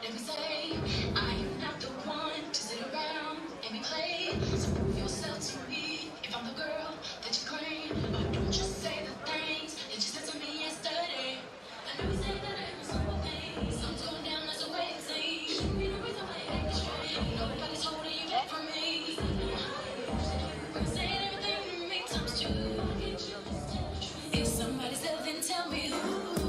Let me say, I am not the one to sit around and be played. So prove yourself to me if I'm the girl that you claim. But don't just say the things that you said to me yesterday. I know you say that I was some things. Something's going down, that's the way it seems. Shouldn't be the reason why I act strange. Nobody's holding you back from me. Saying everything to me times two. If somebody said, then tell me who.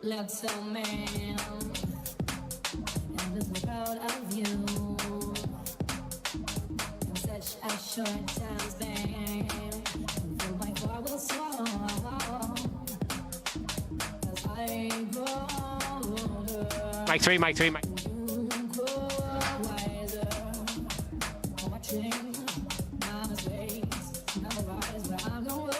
Look so man, I'm so proud of you. In such a short time span, feel like I will swallow. 'Cause I grow older. Mic three, mic three, mic. You grow wiser. All my dreams, my mistakes, never rise where I'm going.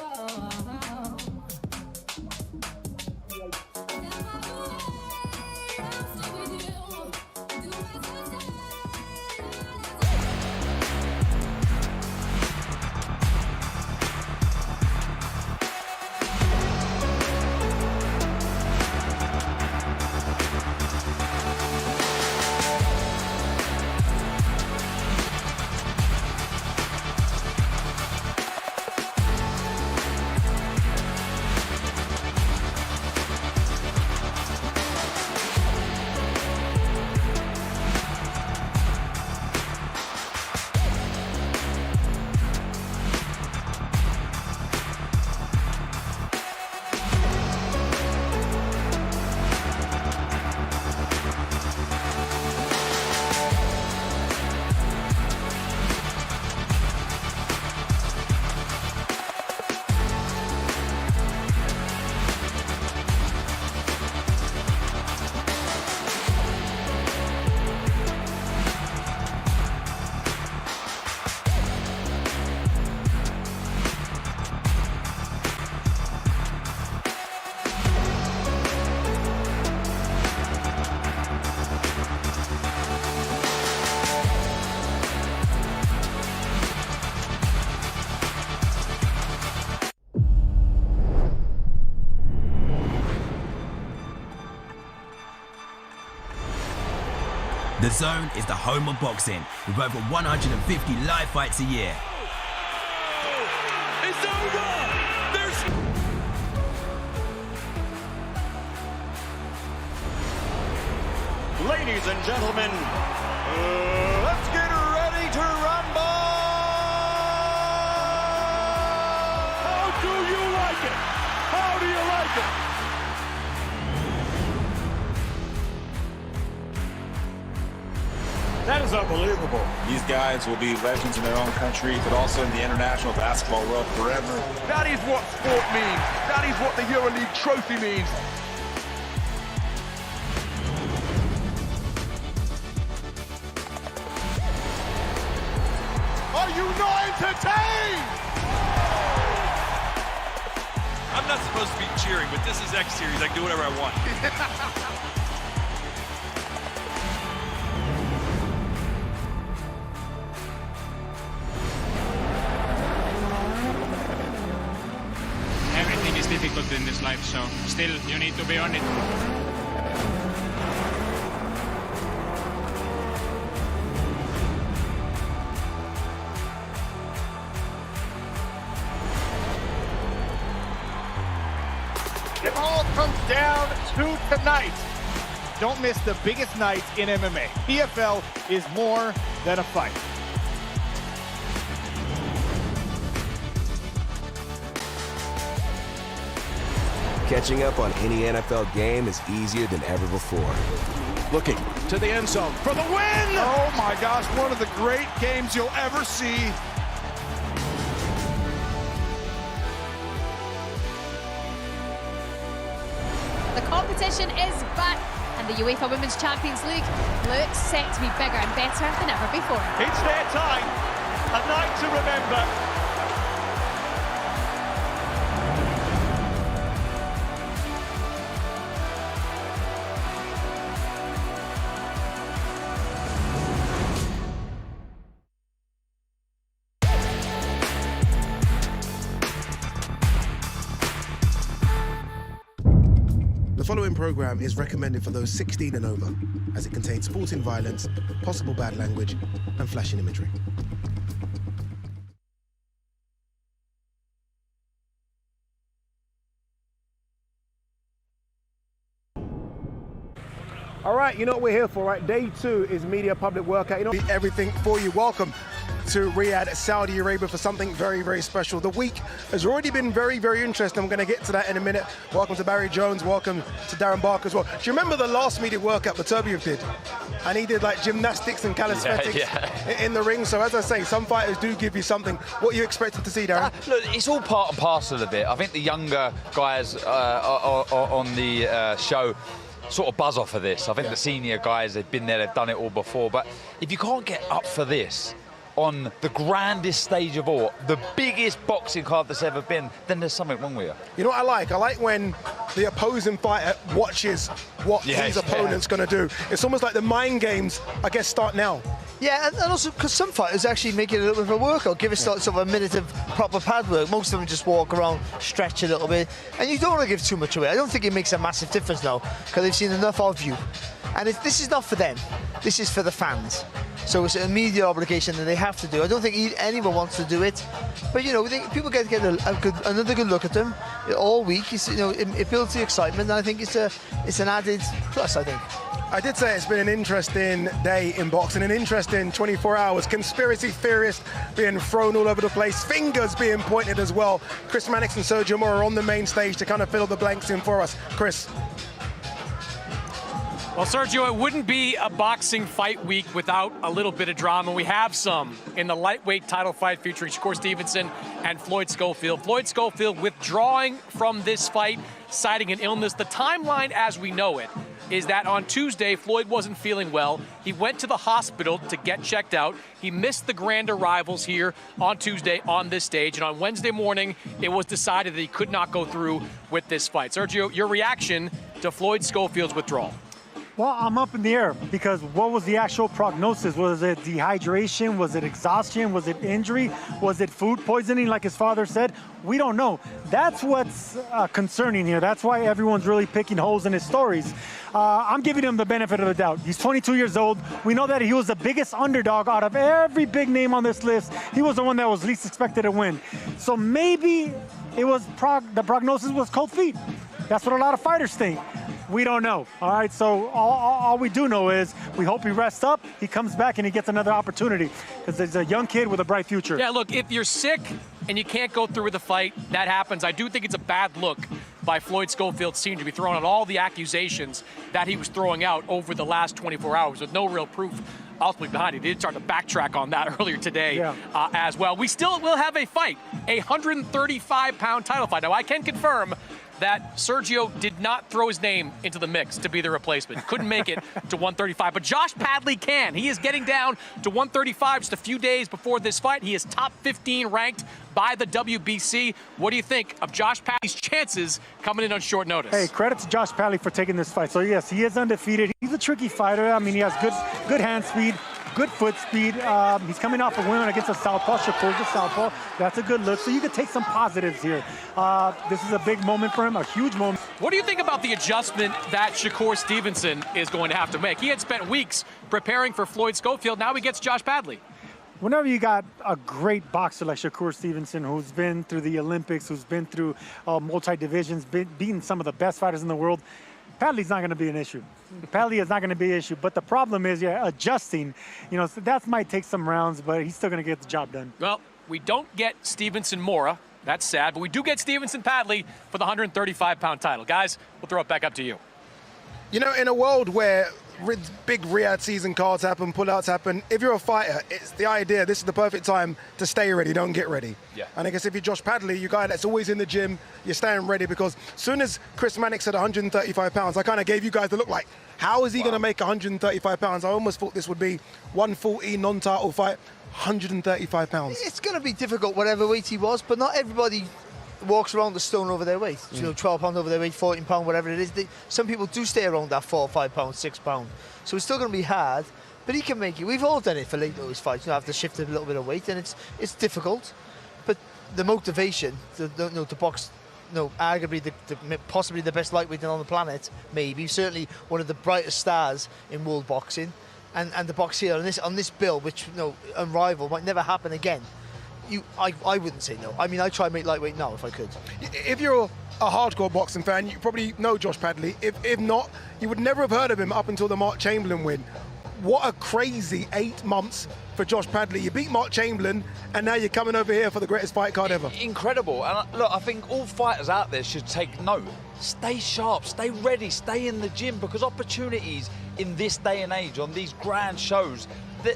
The Zone is the home of boxing, with over 150 live fights a year. It's over! Ladies and gentlemen, let's get ready to rumble! broken. That is unbelievable. These guys will be legends in their own country, but also in the international basketball world forever. That is what sport means. That is what the EuroLeague trophy means. Are you not entertained? I'm not supposed to be cheering, but this is X Series. I can do whatever I want. Everything is difficult in this life, so still you need to be on it. It all comes down to tonight. Don't miss the biggest night in MMA. PFL is more than a fight. Catching up on any NFL game is easier than ever before. Looking to the end zone for the win! Oh my gosh, one of the great games you'll ever see. The competition is back, and the UEFA Women's Champions League looks set to be bigger and better than ever before. It's their time, a night to remember. The following program is recommended for those 16 and over, as it contains sporting violence, possible bad language, and flashing imagery. All right, you know what we're here for, right? Day 2 is media public workout. You know, Everything for you. Welcome to Riyadh, Saudi Arabia, for something very, very special. The week has already been very, very interesting. I'm going to get to that in a minute. Welcome to Barry Jones. Welcome to Darren Barker as well. Do you remember the last media workout Beterbiev did? And he did like gymnastics and calisthenics in the ring. So as I say, some fighters do give you something. What are you expected to see, Darren? Look, it's all part and parcel of it. I think the younger guys on the show sort of buzz off of this. I think the senior guys, they've been there, they've done it all before. But if you can't get up for this on the grandest stage of all, the biggest boxing card that's ever been, then there's something wrong with you. You know what I like? I like when the opposing fighter watches what his opponent's going to do. It's almost like the mind games, I guess, start now. Yeah, and also because some fighters actually make it a little bit of a workout, give it sort of a minute of proper pad work. Most of them just walk around, stretch a little bit, and you don't want to give too much away. I don't think it makes a massive difference now, because they've seen enough of you. And this is not for them, this is for the fans. So it's a media obligation that they have to do. I don't think anyone wants to do it, but you know, people get another good look at them all week. You know, it builds the excitement, and I think it's an added plus, I think. I did say it's been an interesting day in boxing, an interesting 24 hours. Conspiracy theorists being thrown all over the place, fingers being pointed as well. Chris Mannix and Sergio Mora are on the main stage to kind of fill the blanks in for us. Chris. Well, Sergio, it wouldn't be a boxing fight week without a little bit of drama. We have some in the lightweight title fight featuring Shakur Stevenson and Floyd Schofield. Floyd Schofield withdrawing from this fight, citing an illness. The timeline as we know it is that on Tuesday, Floyd wasn't feeling well. He went to the hospital to get checked out. He missed the grand arrivals here on Tuesday on this stage. And on Wednesday morning, it was decided that he could not go through with this fight. Sergio, your reaction to Floyd Schofield's withdrawal? well, I'm up in the air because what was the actual prognosis? Was it dehydration? Was it exhaustion? Was it injury? Was it food poisoning like his father said? We don't know. That's what's concerning here. That's why everyone's really picking holes in his stories. I'm giving him the benefit of the doubt. He's 22 years old. We know that he was the biggest underdog out of every big name on this list. He was the one that was least expected to win. So maybe it was the prognosis was cold feet. That's what a lot of fighters think. We don't know. All right, so all we do know is we hope he rests up, he comes back, and he gets another opportunity because he's a young kid with a bright future. Yeah, look, if you're sick and you can't go through with the fight, that happens. I do think it's a bad look by Floyd Schofield Sr. to be throwing out all the accusations that he was throwing out over the last 24 hours with no real proof ultimately behind it. They did start to backtrack on that earlier today as well. We still will have a fight, a 135-pound title fight. Now, I can confirm that Sergio did not throw his name into the mix to be the replacement. Couldn't make it to 135, but Josh Padley can. He is getting down to 135 just a few days before this fight. He is top 15 ranked by the WBC. What do you think of Josh Padley's chances coming in on short notice? Hey, credit to Josh Padley for taking this fight. So yes, he is undefeated. He's a tricky fighter. I mean, he has good hand speed, good foot speed. He's coming off a win against a southpaw, Shakur the southpaw. That's a good look. So you could take some positives here. This is a big moment for him, a huge moment. What do you think about the adjustment that Shakur Stevenson is going to have to make? He had spent weeks preparing for Floyd Schofield. Now he gets Josh Padley. Whenever you got a great boxer like Shakur Stevenson, who's been through the Olympics, who's been through multi-divisions, beaten some of the best fighters in the world, Padley's not going to be an issue. Padley is not going to be an issue. But the problem is, adjusting. So that might take some rounds, but he's still going to get the job done. Well, we don't get Stevenson Mora. That's sad. But we do get Stevenson Padley for the 135-pound title. Guys, we'll throw it back up to you. In a world where big Riyadh season cards happen, pullouts happen, if you're a fighter, it's the idea, this is the perfect time to stay ready, don't get ready. Yeah. And I guess if you're Josh Padley, you're a guy that's always in the gym, you're staying ready, because as soon as Chris Mannix said 135 pounds, I kind of gave you guys the look like, how is he going to make 135 pounds? I almost thought this would be 140 non-title fight, 135 pounds. It's going to be difficult whatever weight he was, but not everybody walks around the stone over their weight. 12 pound over their weight, 14 pound, whatever it is. Some people do stay around that 4, 5 pound, 6 pound. So it's still going to be hard, but he can make it. We've all done it for late notice fights. Have to shift a little bit of weight, and it's difficult. But the motivation to box, arguably possibly the best lightweight on the planet, maybe certainly one of the brightest stars in world boxing, and the box here on this bill, which unrivaled, might never happen again. I wouldn't say no. I mean, I'd try and make lightweight now if I could. If you're a hardcore boxing fan, you probably know Josh Padley. If not, you would never have heard of him up until the Mark Chamberlain win. What a crazy 8 months for Josh Padley. You beat Mark Chamberlain, and now you're coming over here for the greatest fight card ever. Incredible. And look, I think all fighters out there should take note. Stay sharp, stay ready, stay in the gym, because opportunities in this day and age on these grand shows,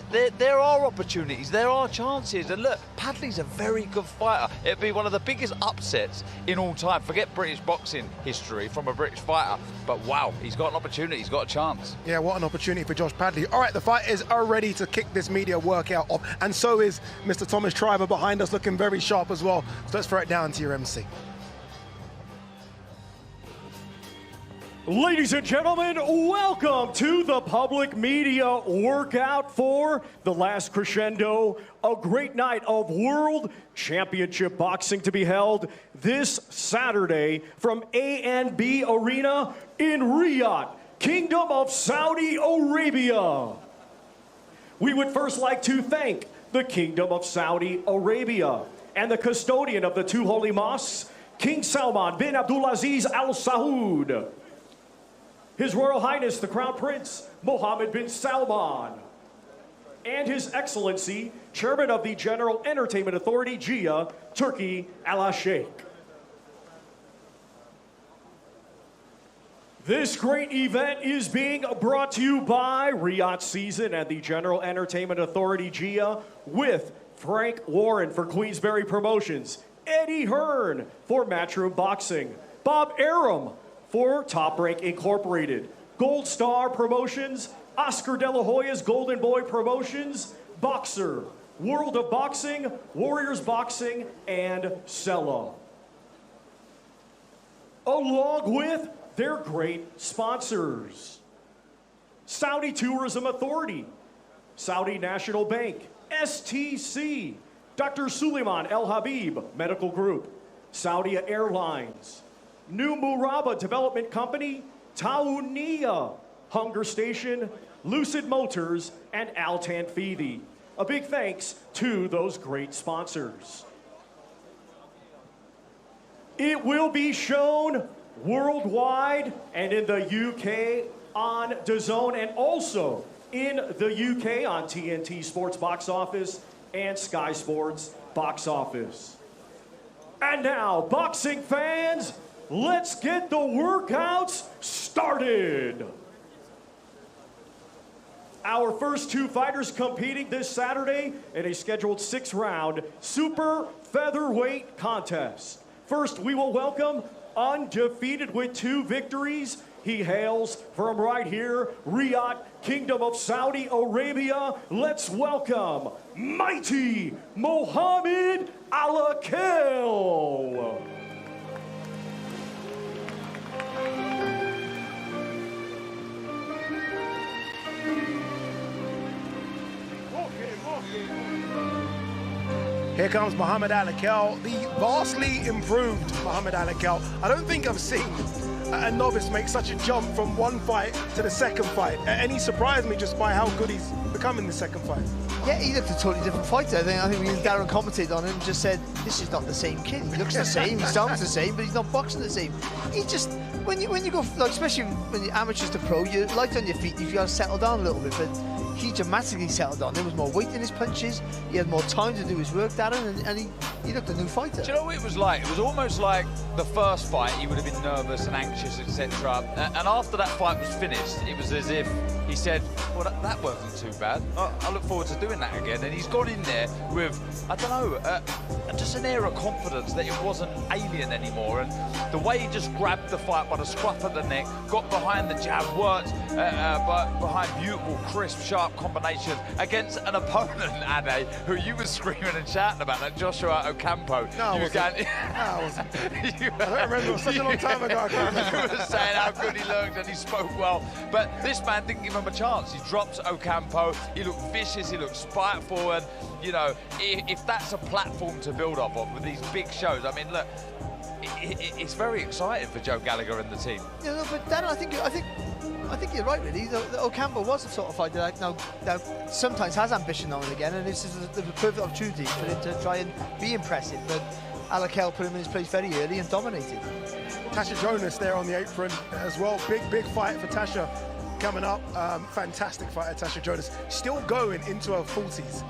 there are opportunities, there are chances. And look, Padley's a very good fighter. It'd be one of the biggest upsets in all time. Forget British boxing history from a British fighter, but wow, he's got an opportunity, he's got a chance. Yeah, what an opportunity for Josh Padley. All right, the fighters are ready to kick this media workout off, and so is Mr. Thomas Triber behind us, looking very sharp as well. So let's throw it down to your MC. Ladies and gentlemen, welcome to the public media workout for the last crescendo, a great night of World Championship boxing to be held this Saturday from A&B Arena in Riyadh, Kingdom of Saudi Arabia. We would first like to thank the Kingdom of Saudi Arabia and the custodian of the 2 holy mosques, King Salman bin Abdulaziz Al Saud. His Royal Highness, the Crown Prince, Mohammed bin Salman. And His Excellency, Chairman of the General Entertainment Authority, Jia, Turkey, Al-Sheikh. This great event is being brought to you by Riyadh Season and the General Entertainment Authority, Jia, with Frank Warren for Queensberry Promotions, Eddie Hearn for Matchroom Boxing, Bob Arum for Top Rank Incorporated, Gold Star Promotions, Oscar De La Hoya's Golden Boy Promotions, Boxer, World of Boxing, Warriors Boxing, and Sella. Along with their great sponsors: Saudi Tourism Authority, Saudi National Bank, STC, Dr. Suleiman El Habib Medical Group, Saudi Airlines, New Muraba Development Company, Taunia, Hunger Station, Lucid Motors, and Al Tanfidi. A big thanks to those great sponsors. It will be shown worldwide and in the UK on DAZN, and also in the UK on TNT Sports Box Office and Sky Sports Box Office. And now, boxing fans, let's get the workouts started. Our first two fighters competing this Saturday in a scheduled 6-round super featherweight contest. First, we will welcome undefeated with 2 victories. He hails from right here, Riyadh, Kingdom of Saudi Arabia. Let's welcome mighty Mohammed Alakel. Here comes Mohammed Alakel, the vastly improved Mohammed Alakel. I don't think I've seen a novice make such a jump from one fight to the second fight. And he surprised me just by how good he's become in the second fight. Yeah, he looked a totally different fighter. I think Darren commented on him and just said, this is not the same kid. He looks the same, he sounds the same, but he's not boxing the same. He just, when you go, like, especially when you're amateurs to pro, you're light on your feet, you've got to settle down a little bit, but he dramatically settled down. There was more weight in his punches, he had more time to do his work, Darren, and he looked a new fighter. Do you know what it was like? It was almost like the first fight, he would have been nervous and anxious, etc. And after that fight was finished, it was as if he said, well, that wasn't too bad. I look forward to doing that again. And he's gone in there with, I don't know, just an air of confidence that it wasn't alien anymore. And the way he just grabbed the fight by the scruff of the neck, got behind the jab, worked behind beautiful, crisp, sharp combinations against an opponent, Ade, who you were screaming and shouting about, like Joshua Ocampo. No, I wasn't. I don't remember. It was such a long time ago. I can't remember. You were saying how good he looked and he spoke well. But this man didn't give him a chance. He dropped Ocampo. He looked vicious. He looked spiteful. And, you know, if that's a platform to build up of with these big shows, I mean, look, it's very exciting for Joe Gallagher and the team. Yeah, no, but Dan, I think you're right, really. The Ocampo was the sort of fighter that now sometimes has ambition now and again, and this is the perfect opportunity for him to try and be impressive. But Alakel put him in his place very early and dominated. Tasha Jonas there on the apron as well. Big fight for Tasha coming up. Fantastic fighter, Tasha Jonas. Still going into her 40s.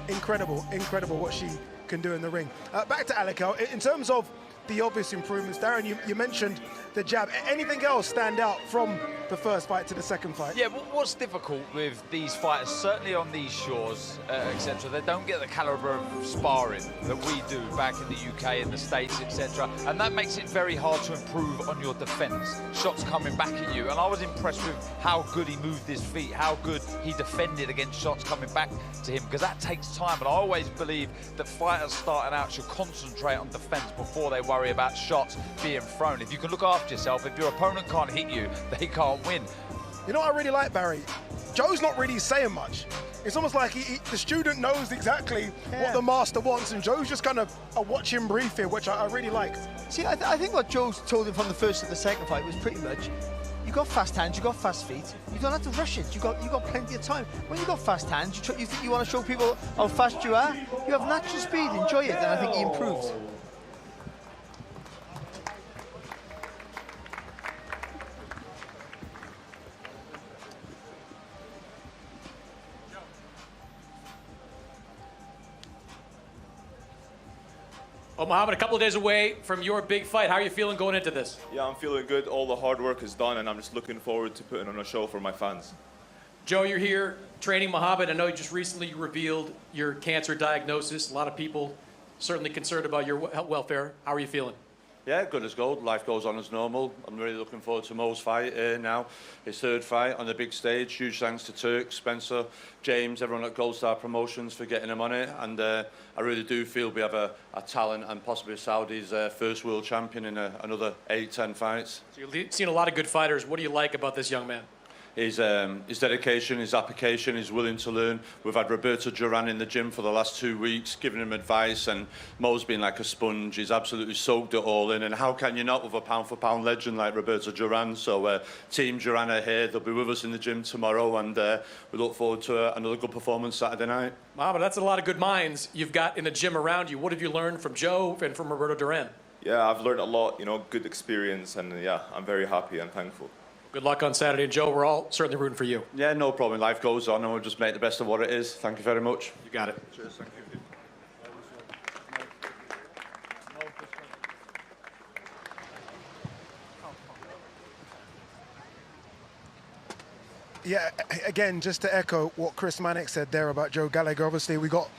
Incredible what she can do in the ring. Back to Alakel. In terms of the obvious improvements, Darren, you mentioned the jab. Anything else stand out from the first fight to the second fight? Yeah, what's difficult with these fighters, certainly on these shores, etc., they don't get the caliber of sparring that we do back in the UK, in the States, etc., and that makes it very hard to improve on your defence. Shots coming back at you, and I was impressed with how good he moved his feet, how good he defended against shots coming back to him, because that takes time, and I always believe that fighters starting out should concentrate on defence before they worry about shots being thrown. If you can look after yourself, if your opponent can't hit you, they can't win. You know what I really like, Barry? Joe's not really saying much. It's almost like the student knows exactly what the master wants, and Joe's just kind of a watch him brief here, which I really like. See, I think what Joe told him from the first to the second fight was pretty much, you got fast hands, you got fast feet, you don't have to rush it, you got plenty of time. When you got fast hands, you think you want to show people how fast you are, you have natural speed, enjoy it, and I think he improves. Oh, Mohammed, a couple of days away from your big fight. How are you feeling going into this? Yeah, I'm feeling good. All the hard work is done, and I'm just looking forward to putting on a show for my fans. Joe, you're here training Mohammed. I know just recently you revealed your cancer diagnosis. A lot of people certainly concerned about your welfare. How are you feeling? Yeah, good as gold. Life goes on as normal. I'm really looking forward to Mo's fight now. His third fight on the big stage. Huge thanks to Turk, Spencer, James, everyone at Gold Star Promotions for getting him on it. And I really do feel we have a talent and possibly Saudi's first world champion in another 8-10 fights. So you've seen a lot of good fighters. What do you like about this young man? His dedication, his application, he's willing to learn. We've had Roberto Duran in the gym for the last 2 weeks, giving him advice, and Mo's been like a sponge. He's absolutely soaked it all in, and how can you not with a pound-for-pound legend like Roberto Duran? So Team Duran are here. They'll be with us in the gym tomorrow, and we look forward to another good performance Saturday night. Mohammed, that's a lot of good minds you've got in the gym around you. What have you learned from Joe and from Roberto Duran? Yeah, I've learned a lot, good experience, and yeah, I'm very happy and thankful. Good luck on Saturday, and Joe, we're all certainly rooting for you. Yeah, no problem. Life goes on, and we'll just make the best of what it is. Thank you very much. You got it. Cheers, thank you. Yeah, again, just to echo what Chris Mannix said there about Joe Gallagher, obviously we got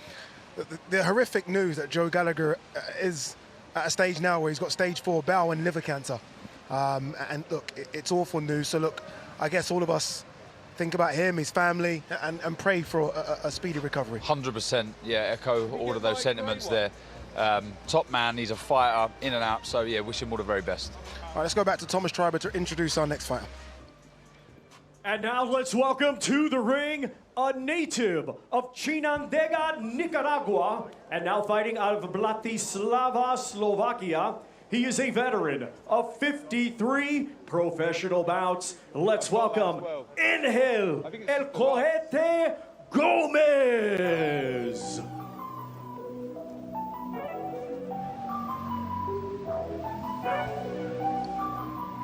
the horrific news that Joe Gallagher is at a stage now where he's got stage 4 bowel and liver cancer. And look, it's awful news. So look, I guess all of us think about him, his family, and pray for a speedy recovery. 100%, yeah, echo all of those sentiments there. Top man, he's a fighter, in and out, so yeah, wish him all the very best. All right, let's go back to Thomas Triber to introduce our next fighter. And now let's welcome to the ring a native of Chinandega, Nicaragua, and now fighting out of Bratislava, Slovakia. He is a veteran of 53 professional bouts. Let's welcome Engel El Cohete Gomez.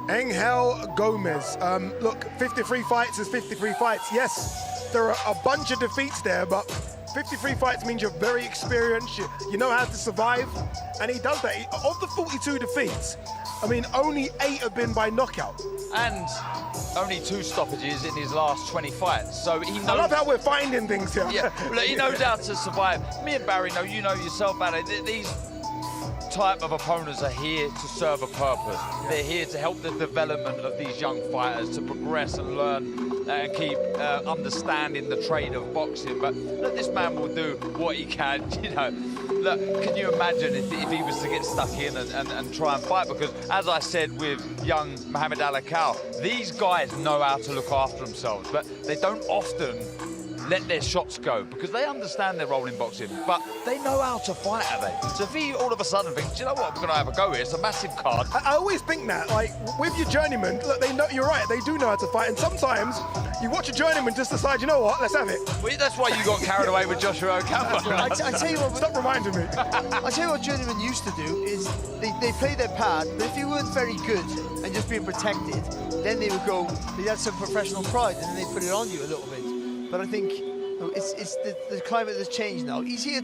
Engel Gomez. Look, 53 fights is 53 fights. Yes, there are a bunch of defeats there, but 53 fights means you're very experienced, you know how to survive, and he does that. Of the 42 defeats, I mean, only 8 have been by knockout. And only 2 stoppages in his last 20 fights, so he knows... I love how we're finding things here. Yeah, look, he knows how to survive. Me and Barry know, you know yourself, Barry, these type of opponents are here to serve a purpose. They're here to help the development of these young fighters to progress and learn and keep understanding the trade of boxing. But look, this man will do what he can, you know. Look, can you imagine if he was to get stuck in and try and fight? Because as I said with young Muhammad Alakel, these guys know how to look after themselves, but they don't often let their shots go because they understand their role in boxing, but they know how to fight, are they? So if he all of a sudden thinks, you know what, I'm going to have a go here, it's a massive card. I always think that, like, with your journeyman, look, they know, you're right, they do know how to fight, and sometimes you watch a journeyman just decide, you know what, let's have it. Well, that's why you got carried away with Joshua Ocampo. I tell you what, stop reminding me. I tell you what journeymen used to do is they play their part, but if you weren't very good and just being protected, then they would go, they had some professional pride, and then they put it on you a little bit. But I think it's the climate has changed now. He's here,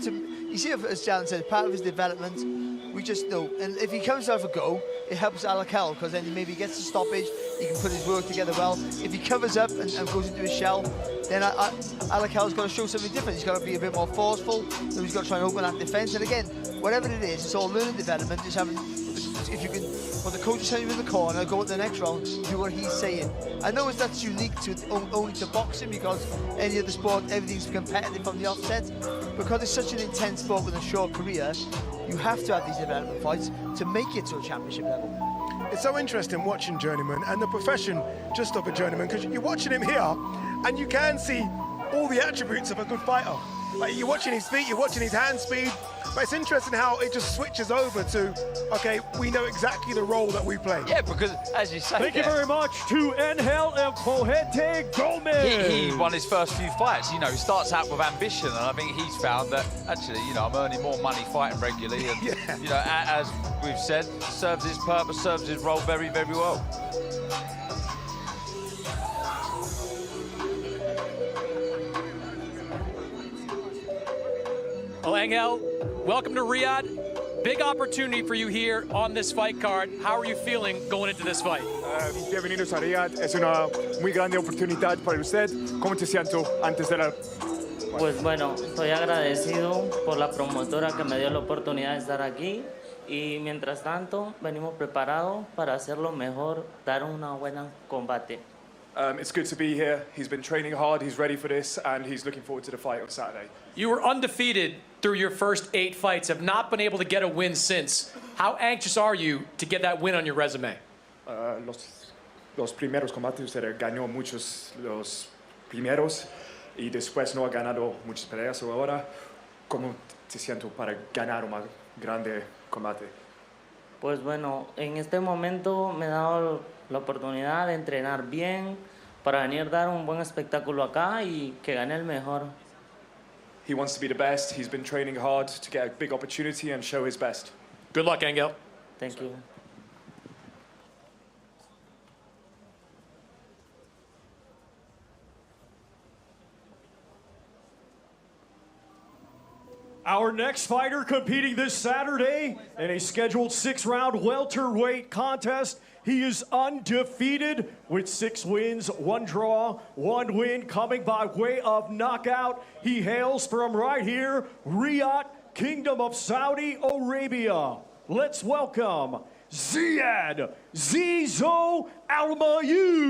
as Jan said, part of his development. We just know, and if he comes out for go, it helps Alakel because then maybe he gets a stoppage. He can put his work together well. If he covers up and goes into his shell, then Alakel's got to show something different. He's got to be a bit more forceful. So he's got to try and open that defence. And again, whatever it is, it's all learning development. Just having, if you can, when the coach is telling you in the corner, go at the next round, do what he's saying. I know that's unique to only to boxing because any other sport, everything's competitive from the offset. Because it's such an intense sport with a short career, you have to have these development fights to make it to a championship level. It's so interesting watching journeyman and the profession just of a journeyman because you're watching him here and you can see all the attributes of a good fighter. Like you're watching his feet, you're watching his hand speed, but it's interesting how it just switches over to, okay, we know exactly the role that we play. Yeah, because as you say, thank you very much to Engel El Cohete Gomez. He won his first few fights. You know, he starts out with ambition, and I think he's found that actually, you know, I'm earning more money fighting regularly, and yeah. You know, as we've said, serves his purpose, serves his role very, very well. Well, Engel, welcome to Riyadh. Big opportunity for you here on this fight card. How are you feeling going into this fight? Bienvenidos a Riyadh. Es una muy grande oportunidad para usted. ¿Cómo te siento antes de la...? Pues bueno, estoy agradecido por la promotora que me dio la oportunidad de estar aquí y mientras tanto venimos preparados para hacerlo mejor, dar una buena combate. It's good to be here. He's been training hard, he's ready for this, and he's looking forward to the fight on Saturday. You were undefeated through your first 8 fights, have not been able to get a win since. How anxious are you to get that win on your resume? Los primeros combates usted ganó muchos los primeros y después no ha ganado muchas peleas. Ahora, ¿cómo te siento para ganar un más grande combate? Pues bueno, en este momento me he dado la oportunidad de entrenar bien para venir a dar un buen espectáculo acá y que gane el mejor. He wants to be the best. He's been training hard to get a big opportunity and show his best. Good luck, Engel. Thank you. Our next fighter competing this Saturday in a scheduled 6-round welterweight contest. He is undefeated with 6 wins, 1 draw, 1 win coming by way of knockout. He hails from right here, Riyadh, Kingdom of Saudi Arabia. Let's welcome Ziyad Almaayouf.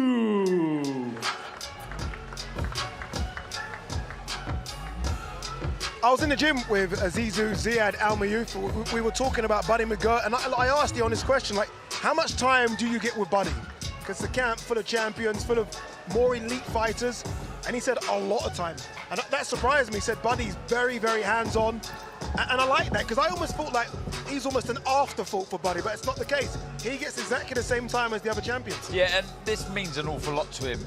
I was in the gym with Ziyad Almaayouf. We were talking about Buddy McGirt, and I asked the honest question, like, how much time do you get with Buddy? Because the camp full of champions, full of more elite fighters, and he said a lot of time. And that surprised me. He said Buddy's very, very hands-on, and I like that, because I almost thought like he's almost an afterthought for Buddy, but it's not the case. He gets exactly the same time as the other champions. Yeah, and this means an awful lot to him.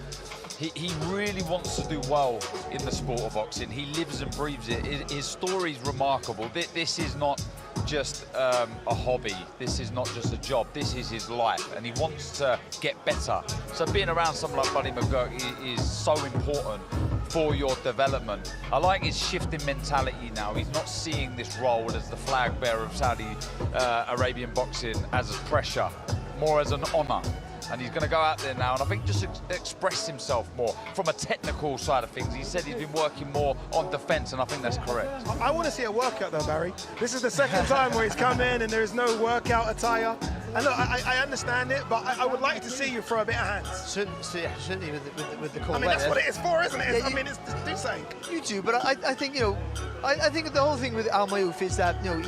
He really wants to do well in the sport of boxing. He lives and breathes it. His story is remarkable. This is not just a hobby. This is not just a job. This is his life, and he wants to get better. So being around someone like Buddy McGirt is so important for your development. I like his shift in mentality now. He's not seeing this role as the flag bearer of Saudi Arabian boxing as a pressure, more as an honor. And he's going to go out there now and I think just express himself more from a technical side of things. He said he's been working more on defense, and I think that's correct. I want to see a workout though, Barry. This is the second time where he's come in and there is no workout attire. And look, I understand it, but I would like to see you throw a bit of hands. Certainly with the cold I mean, that's what it is for, isn't it? Yeah, I mean, it's do something. You do, but I think, you know, I think the whole thing with Almaayouf is that, you know,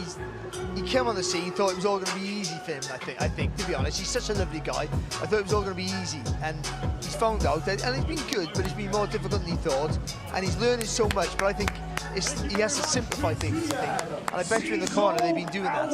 he came on the scene, thought it was all going to be easy for him, I think, to be honest. He's such a lovely guy. I thought it was all going to be easy, and he's found out that, and it's been good, but it's been more difficult than he thought, and he's learning so much, but I think he has to simplify things, I think. And I bet you in the corner they've been doing that.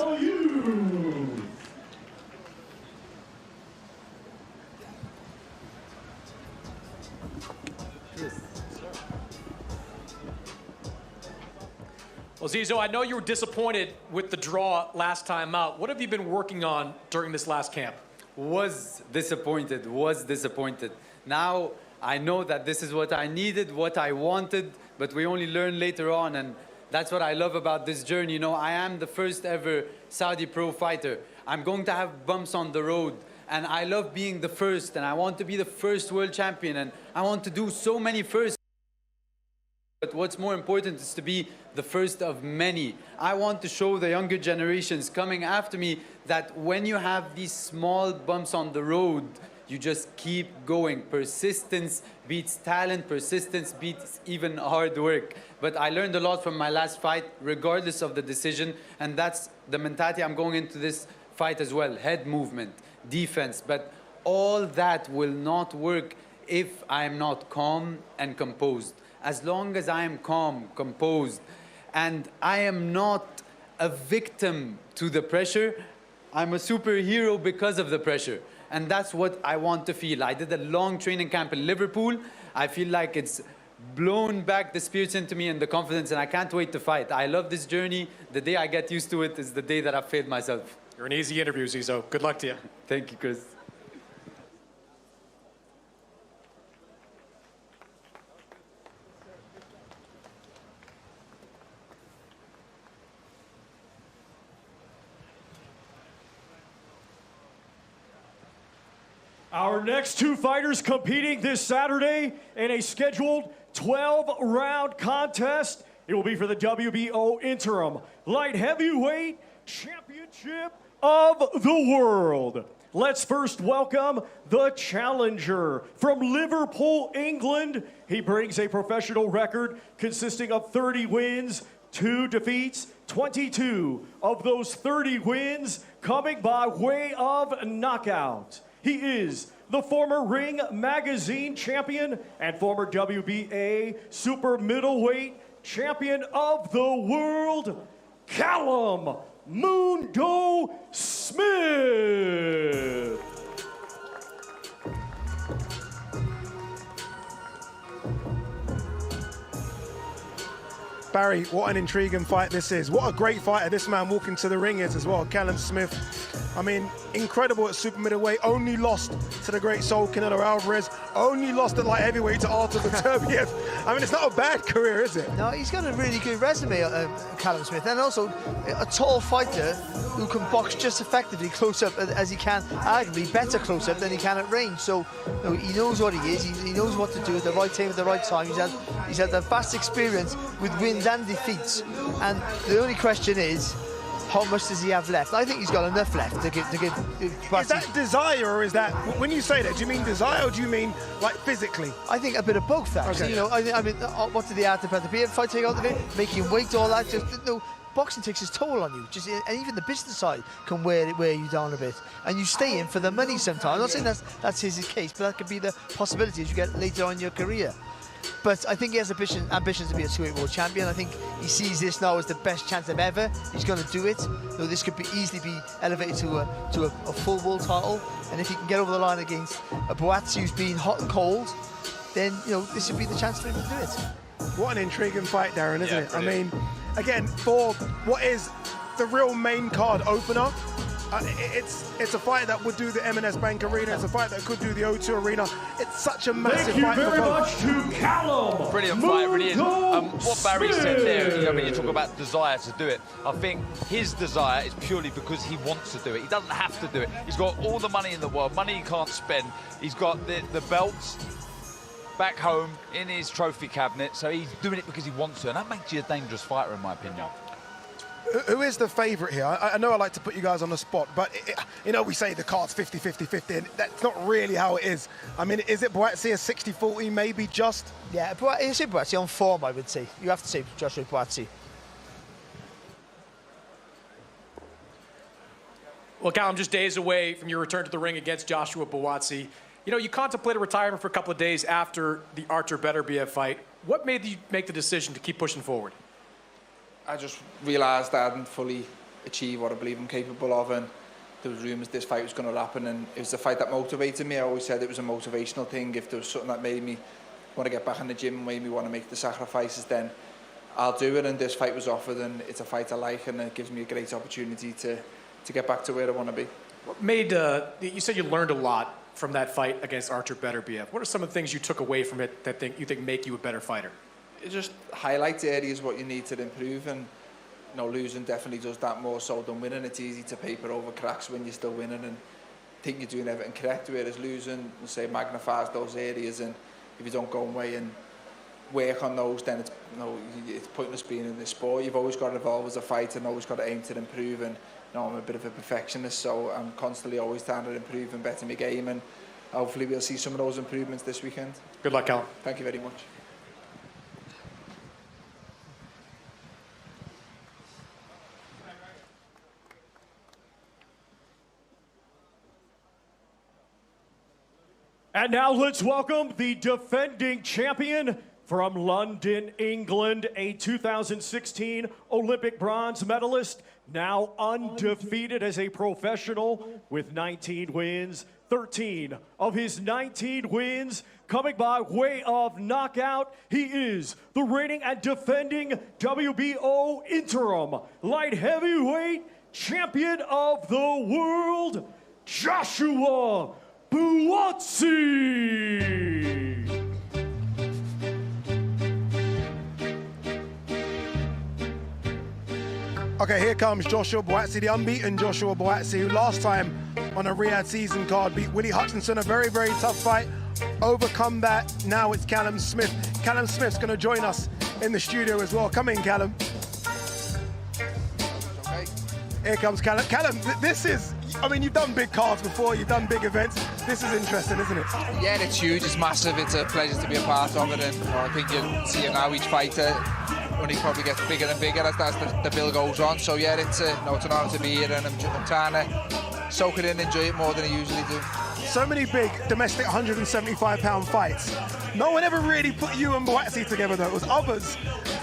Well, Zizo, I know you were disappointed with the draw last time out. What have you been working on during this last camp? Was disappointed. Now I know that this is what I needed, what I wanted, but we only learn later on, and that's what I love about this journey. You know, I am the first ever Saudi pro fighter. I'm going to have bumps on the road, and I love being the first, and I want to be the first world champion, and I want to do so many firsts. But what's more important is to be the first of many. I want to show the younger generations coming after me that when you have these small bumps on the road, you just keep going. Persistence beats talent. Persistence beats even hard work. But I learned a lot from my last fight, regardless of the decision. And that's the mentality I'm going into this fight as well. Head movement, defense. But all that will not work if I'm not calm and composed. As long as I am calm, composed, and I am not a victim to the pressure, I'm a superhero because of the pressure. And that's what I want to feel. I did a long training camp in Liverpool. I feel like it's blown back the spirits into me and the confidence, and I can't wait to fight. I love this journey. The day I get used to it is the day that I've failed myself. You're an easy interview, Zizo. Good luck to you. Thank you, Chris. Our next 2 fighters competing this Saturday in a scheduled 12-round contest. It will be for the WBO Interim Light Heavyweight Championship of the World. Let's first welcome the challenger from Liverpool, England. He brings a professional record consisting of 30 wins, 2 defeats, 22 of those 30 wins coming by way of knockout. He is the former Ring Magazine champion and former WBA super middleweight champion of the world, Callum Mundo Smith. Barry, what an intriguing fight this is. What a great fighter this man walking to the ring is as well. Callum Smith, I mean, incredible at super middleweight. Only lost to the great Soul Canelo Alvarez. Only lost at light heavyweight to Artur Beterbiev. I mean, it's not a bad career, is it? No, he's got a really good resume, Callum Smith, and also a tall fighter who can box just effectively close up as he can, arguably better close up than he can at range. So he knows what he is. He knows what to do at the right time at the right time. He's had a vast experience with wins and defeats, and the only question is, how much does he have left? I think he's got enough left to give Buatsi. Is that desire, or is that, when you say that, do you mean desire or do you mean like physically? I think a bit of both, actually. Okay. You know, I mean, what did the Artur Beterbiev fight take out of it? Making weight, all that. Just boxing takes its toll on you. And even the business side can wear you down a bit. And you stay in for the money sometimes. I'm not saying that's his case, but that could be the possibility as you get later on in your career. But I think he has ambitions to be a 2-weight world champion. I think he sees this now as the best chance of ever. He's going to do it. So this could easily be elevated to a full world title. And if he can get over the line against a Buatsi who's been hot and cold, then this would be the chance for him to do it. What an intriguing fight, Darren, isn't it? Brilliant. I mean, again, for what is the real main card opener, it's a fight that would do the M&S Bank Arena. It's a fight that could do the O2 Arena. It's such a massive fight. Thank you very much to Callum. Brilliant fight, really is. What Barry said there, when you talk about desire to do it, I think his desire is purely because he wants to do it. He doesn't have to do it. He's got all the money in the world, money he can't spend. He's got the belts back home in his trophy cabinet, so he's doing it because he wants to, and that makes you a dangerous fighter, in my opinion. Who is the favourite here? I know I like to put you guys on the spot, but we say the card's 50-50-50, and that's not really how it is. I mean, is it Buatsi a 60-40, maybe just? Yeah, it's Buatsi on form, I would say. You have to say Joshua Buatsi. Well, Callum, just days away from your return to the ring against Joshua Buatsi. You contemplated retirement for a couple of days after the Artur Beterbiev fight. What made you make the decision to keep pushing forward? I just realised I hadn't fully achieved what I believe I'm capable of, and there was rumours this fight was going to happen, and it was the fight that motivated me. I always said it was a motivational thing. If there was something that made me want to get back in the gym and made me want to make the sacrifices, then I'll do it, and this fight was offered, and it's a fight I like, and it gives me a great opportunity to get back to where I want to be. What made, you said you learned a lot from that fight against Artur Beterbiev. What are some of the things you took away from it that you think make you a better fighter? It just highlights areas what you need to improve, and losing definitely does that more so than winning. It's easy to paper over cracks when you're still winning and think you're doing everything correct, whereas losing, say, magnifies those areas, and if you don't go away and work on those, then it's pointless being in this sport. You've always got to evolve as a fighter and always got to aim to improve, and I'm a bit of a perfectionist, so I'm constantly always trying to improve and better my game, and hopefully we'll see some of those improvements this weekend. Good luck, Callum. Thank you very much. And now let's welcome the defending champion from London, England, a 2016 Olympic bronze medalist, now undefeated as a professional with 19 wins. 13 of his 19 wins coming by way of knockout. He is the reigning and defending WBO interim light heavyweight champion of the world, Joshua Buatsi. Okay, here comes Joshua Buatsi, the unbeaten Joshua Buatsi, who last time on a Riyadh season card beat Willie Hutchinson, a very, very tough fight. Overcome that. Now it's Callum Smith. Callum Smith's going to join us in the studio as well. Come in, Callum. Okay. Here comes Callum. Callum, this is, I mean, you've done big cards before, you've done big events. This is interesting, isn't it? Yeah, it's huge, it's massive, it's a pleasure to be a part of it, and I think you'll see it now, each fighter only probably gets bigger and bigger as the bill goes on. So yeah, it's an honour to be here, and I'm trying to soak it in and enjoy it more than I usually do. So many big domestic 175-pound fights. No one ever really put you and Buatsi together though, it was others.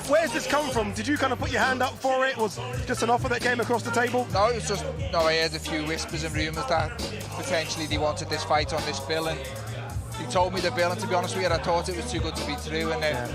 Where's this come from? Did you kind of put your hand up for it? Was just an offer that came across the table? No, it was just, I heard a few whispers and rumours that potentially they wanted this fight on this bill, and he told me the bill, and to be honest with you, I thought it was too good to be true, and then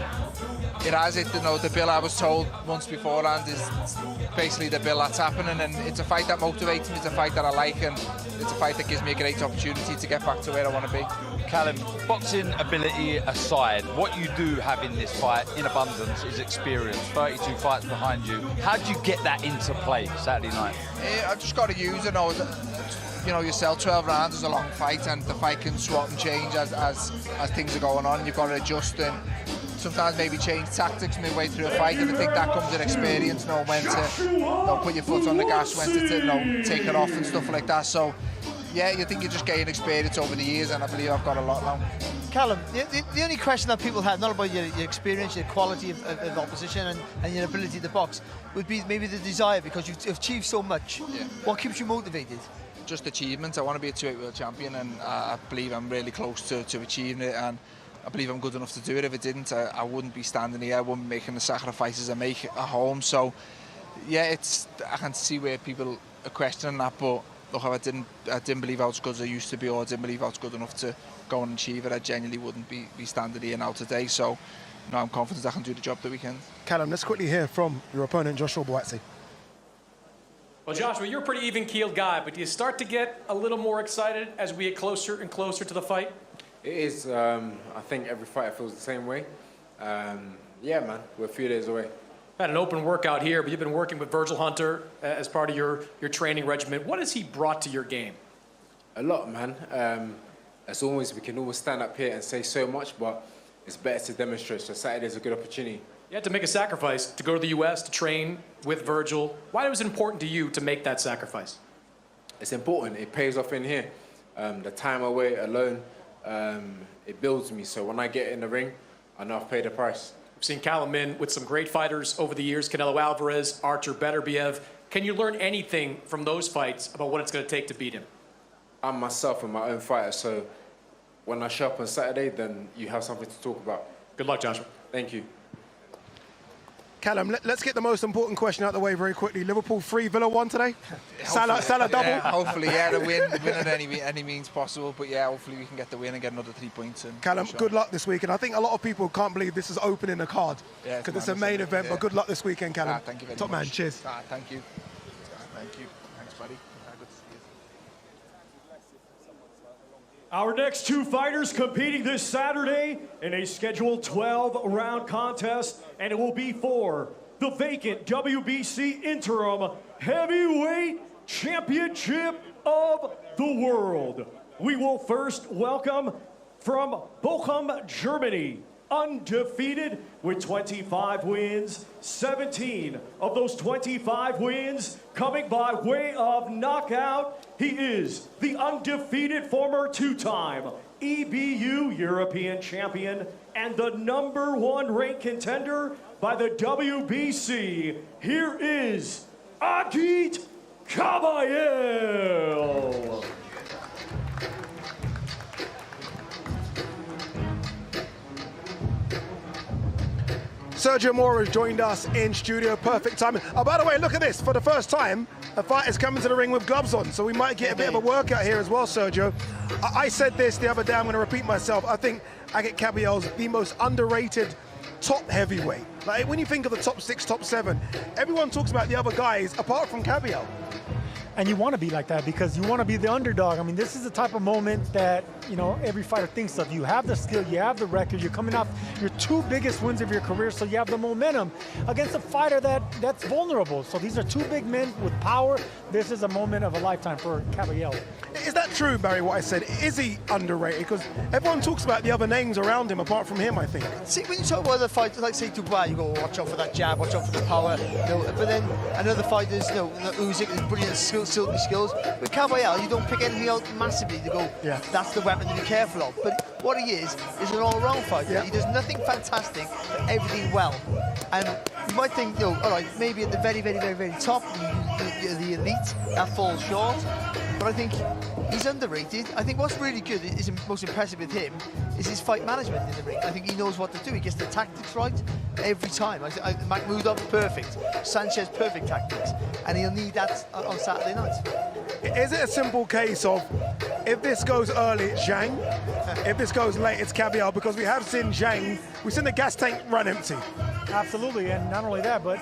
it has it. The bill I was told months beforehand is basically the bill that's happening, and it's a fight that motivates me. It's a fight that I like, and it's a fight that gives me a great opportunity to get back to where I want to be. Callum, boxing ability aside, what you do have in this fight in abundance is experience. 32 fights behind you. How do you get that into play Saturday night? I've just got to use it. Yourself, 12 rounds is a long fight, and the fight can swap and change as things are going on. You've got to adjust and sometimes maybe change tactics midway through a fight, and I think that comes with experience, knowing when to put your foot on the gas, when to take it off and stuff like that. So yeah, you think you just gain experience over the years, and I believe I've got a lot now. Callum, the only question that people have, not about your experience, your quality of opposition and your ability to box, would be maybe the desire, because you've achieved so much. Yeah. What keeps you motivated? Just achievement. I want to be a 2-weight world champion, and I believe I'm really close to achieving it, and I believe I'm good enough to do it. If it didn't, I wouldn't be standing here. I wouldn't be making the sacrifices I make at home. So yeah, I can see where people are questioning that, but look, if I didn't believe I was good as I used to be, or I didn't believe I was good enough to go and achieve it, I genuinely wouldn't be standing here now today. So I'm confident I can do the job the weekend. Callum, let's quickly hear from your opponent, Joshua Buatsi. Well, Joshua, you're a pretty even-keeled guy, but do you start to get a little more excited as we get closer and closer to the fight? It is. I think every fighter feels the same way. Yeah, man, we're a few days away. Had an open workout here, but you've been working with Vergil Hunter as part of your training regimen. What has he brought to your game? A lot, man. As always, we can always stand up here and say so much, but it's better to demonstrate. So Saturday's a good opportunity. You had to make a sacrifice to go to the U.S. to train with Vergil. Why was it important to you to make that sacrifice? It's important. It pays off in here. The time away alone, it builds me. So when I get in the ring, I know I've paid the price. We've seen Callum in with some great fighters over the years, Canelo Alvarez, Artur Beterbiev. Can you learn anything from those fights about what it's going to take to beat him? I'm myself and my own fighter, so when I show up on Saturday, then you have something to talk about. Good luck, Joshua. Thank you. Callum, let's get the most important question out of the way very quickly. Liverpool 3, Villa 1 today? Salah double? Yeah, hopefully, yeah, the win at any means possible. But yeah, hopefully we can get the win and get another 3 points. Callum, good luck this week. And I think a lot of people can't believe this is opening the card, because it's a main event. But good luck this weekend, Callum. Thank you very Top much. Man, cheers. Thank you. Thank you. Thanks, buddy. Good to see you. Our next 2 fighters competing this Saturday in a scheduled 12-round contest, and it will be for the vacant WBC Interim Heavyweight Championship of the World. We will first welcome from Bochum, Germany, undefeated with 25 wins, 17 of those 25 wins coming by way of knockout. He is the undefeated former 2-time EBU European champion and the #1 ranked contender by the WBC. Here is Agit Kabayel. Sergio Mora has joined us in studio. Perfect timing. Oh, by the way, look at this. For the first time, a fight is coming to the ring with gloves on, so we might get a bit of a workout here as well, Sergio. I said this the other day, I'm going to repeat myself. I think Agit Kabayel's the most underrated top heavyweight. Like, when you think of the top 6, top 7, everyone talks about the other guys apart from Kabayel. And you want to be like that because you want to be the underdog. I mean, this is the type of moment that, you know, every fighter thinks of. You have the skill, you have the record, you're coming off your 2 biggest wins of your career, so you have the momentum against a fighter that's vulnerable. So these are 2 big men with power. This is a moment of a lifetime for Kabayel. Is that true, Barry, what I said? Is he underrated? Because everyone talks about the other names around him apart from him, I think. See, when you talk about other fighters, like say Dubois, you go, watch out for that jab, watch out for the power. You know, but then another fighters, you know, Usyk is brilliant silky skills. With Kabayel, you don't pick anything out massively to go, that's the weapon to be careful of. But what he is an all-round fighter. Yeah. He does nothing fantastic, but everything well. And you might think, you know, all right, maybe at the very, very, very, very top, the elite, that falls short. But I think he's underrated. I think what's really good, is most impressive with him, is his fight management in the ring. I think he knows what to do. He gets the tactics right every time. Makhmudov, perfect. Sanchez, perfect tactics. And he'll need that on Saturday night. Is it a simple case of, if this goes early, it's Zhang, if this goes late, it's Kabayel? Because we have seen Zhang, we've seen the gas tank run empty. Absolutely, and not only that, but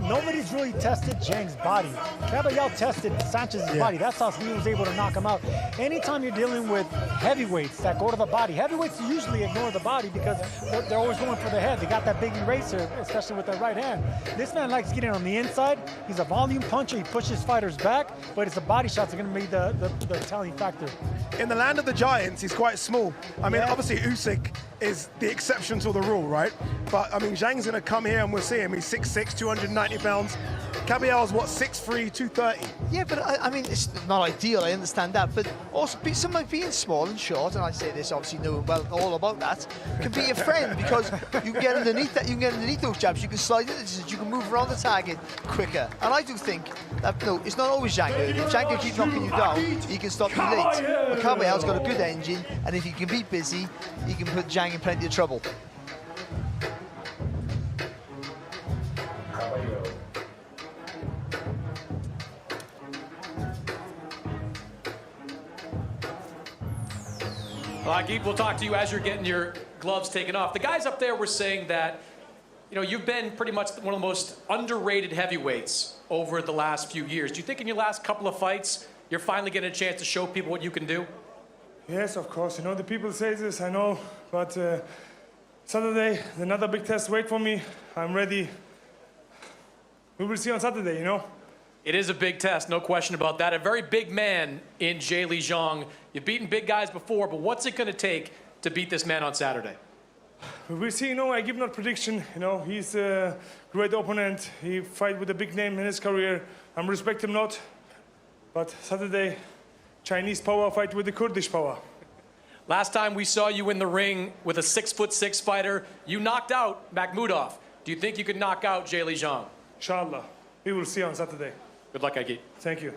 nobody's really tested Zhang's body. Kabayel tested Sanchez's body. That's how he was able to knock him out. Anytime you're dealing with heavyweights that go to the body, heavyweights usually ignore the body because they're always going for the head. They got that big eraser, especially with their right hand. This man likes getting on the inside. He's a volume puncher. He pushes fighters back, but it's the body shots that are going to be the telling factor. In the land of the giants, he's quite small. I mean, obviously Usyk is the exception to the rule, right? But I mean, Zhang's going to come here and we'll see him. He's 6'6", 290 pounds. Kabayel's what, 6'3", 230? Yeah, but I mean, it's not ideal, I understand that, but also somebody being small and short, and I say this obviously knowing well all about that, can be a friend because you can get underneath that, you can get underneath those jabs, you can slide into distance, you can move around the target quicker. And I do think that, no, it's not always Zhang. If Zhang can keep knocking you down, he can stop you late. But Kabayel's got a good engine, and if he can be busy, he can put Zhang in plenty of trouble. Well, Agit, we'll talk to you as you're getting your gloves taken off. The guys up there were saying that, you know, you've been pretty much one of the most underrated heavyweights over the last few years. Do you think in your last couple of fights, you're finally getting a chance to show people what you can do? Yes, of course. You know, the people say this, I know, but Saturday, another big test wait for me. I'm ready. We will see on Saturday, you know. It is a big test, no question about that. A very big man in Zhilei Zhang. You've beaten big guys before, but what's it going to take to beat this man on Saturday? We'll see, you know, I give not prediction. You know, he's a great opponent. He fight with a big name in his career. I'm respect him not. But Saturday, Chinese power fight with the Kurdish power. Last time we saw you in the ring with a 6'6" fighter, you knocked out Makhmudov. Do you think you could knock out Zhilei Zhang? Inshallah. We will see on Saturday. Good luck, Agit. Thank you.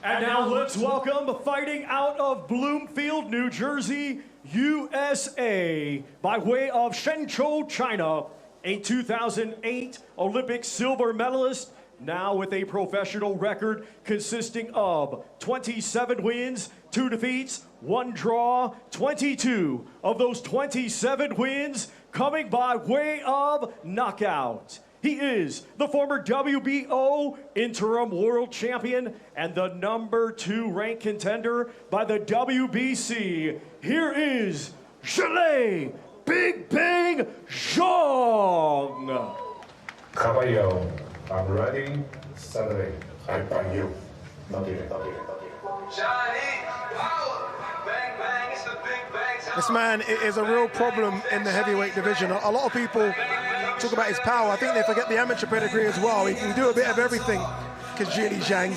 And now let's welcome fighting out of Bloomfield, New Jersey, USA, by way of Shenzhou, China, a 2008 Olympic silver medalist, now with a professional record consisting of 27 wins, 2 defeats, 1 draw, 22 of those 27 wins coming by way of knockout. He is the former WBO interim world champion and the #2 ranked contender by the WBC. Here is Zhilei Big Bang Zhang. Kabayel, I'm ready. Saturday, I fight you. This man is a real problem in the heavyweight division. A lot of people talk about his power. I think they forget the amateur pedigree as well. He can do a bit of everything, Zhilei Zhang.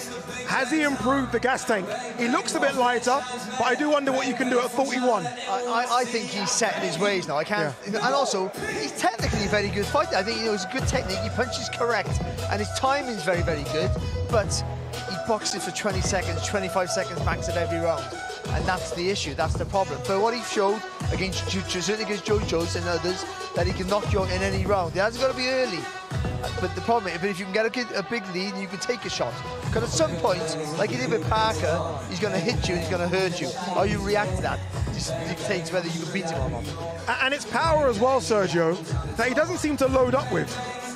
Has he improved the gas tank? He looks a bit lighter, but I do wonder what you can do at 41. I think he's set in his ways now. I can't, and also, he's technically a very good fighter. I think he knows good technique, he punches correct, and his timing's very, very good, but he boxes for 20 seconds, 25 seconds max of every round. And that's the issue, that's the problem. But what he showed against certainly against Joe Jones and others, that he can knock you out in any round. It hasn't got to be early. But the problem is, if you can get a big lead, you can take a shot. Because at some point, like he did with Parker, he's going to hit you and he's going to hurt you. How you react to that just dictates whether you can beat him or not. And it's power as well, Sergio, that he doesn't seem to load up with.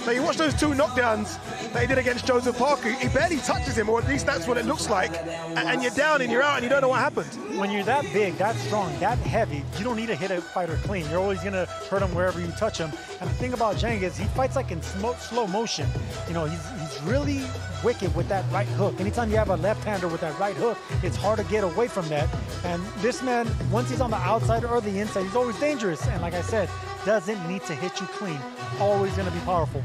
Now, you watch those 2 knockdowns that he did against Joseph Parker, he barely touches him, or at least that's what it looks like. And you're down and you're out and you don't know what happened. When you're that big, that strong, that heavy, you don't need to hit a fighter clean. You're always going to hurt him wherever you touch him. And the thing about Zhang is he fights like in slow motion. You know, he's really wicked with that right hook. Anytime you have a left-hander with that right hook, it's hard to get away from that. And this man, once he's on the outside or the inside, he's always dangerous. And like I said, doesn't need to hit you clean. Always going to be powerful.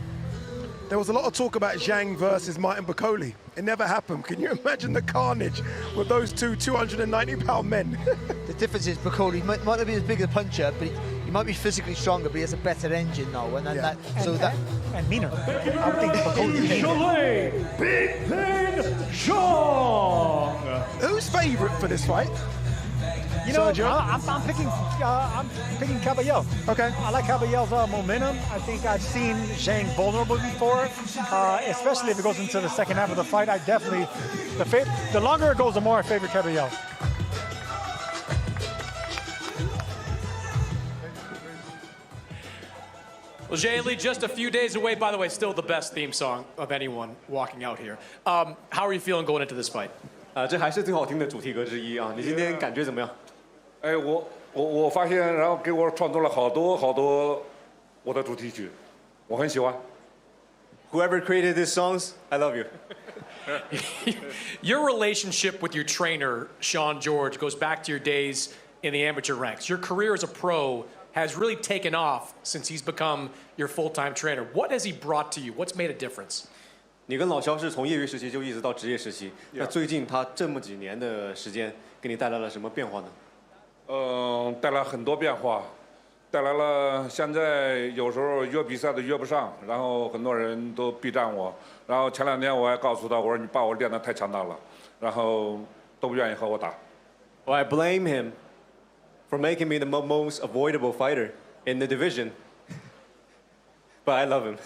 There was a lot of talk about Zhang versus Martin Bakole. It never happened. Can you imagine the carnage with those 2 290-pound men? The difference is Bakole might not be as big a puncher, but He might be physically stronger, but he has a better engine now. And then and meaner. I would think Zhilei Big Pin Zhang. Who's favourite for this fight? You know, I'm picking Kabayel. Okay. I like Kabayel's momentum. I think I've seen Zhang vulnerable before, especially if it goes into the second half of the fight. I definitely, the longer it goes, the more I favor Kabayel. Well, Zhilei, just a few days away. By the way, still the best theme song of anyone walking out here. How are you feeling going into this fight? 这还是最好听的主题歌之一啊！你今天感觉怎么样？哎，我发现，然后给我创作了好多我的主题曲，我很喜欢。Whoever created these songs, I love you. Your relationship with your trainer, Sean George, goes back to your days in the amateur ranks. Your career as a pro has really taken off since he's become your full-time trainer. What has he brought to you? What's made a difference? 你跟老肖是从业余时期就一直到职业时期，那最近他这么几年的时间，给你带来了什么变化呢？带来很多变化，带来了现在有时候约比赛都约不上，然后很多人都避战我，然后前2天我还告诉他，我说你把我练得太强大了，然后都不愿意和我打。Well, I blame him for making me the most avoidable fighter in the division, but I love him.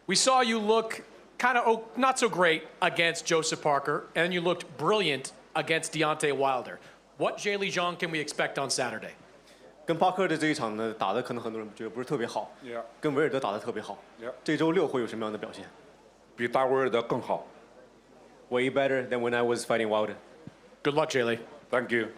We saw you look kind of not so great against Joseph Parker, and you looked brilliant against Deontay Wilder. What Zhilei Zhang can we expect on Saturday? 跟帕克的这一场呢，打的可能很多人觉得不是特别好，跟维尔德打的特别好。这周6会有什么样的表现？比打维尔德更好。Way better than when I was fighting Wilder. Good luck, Zhilei. Thank you.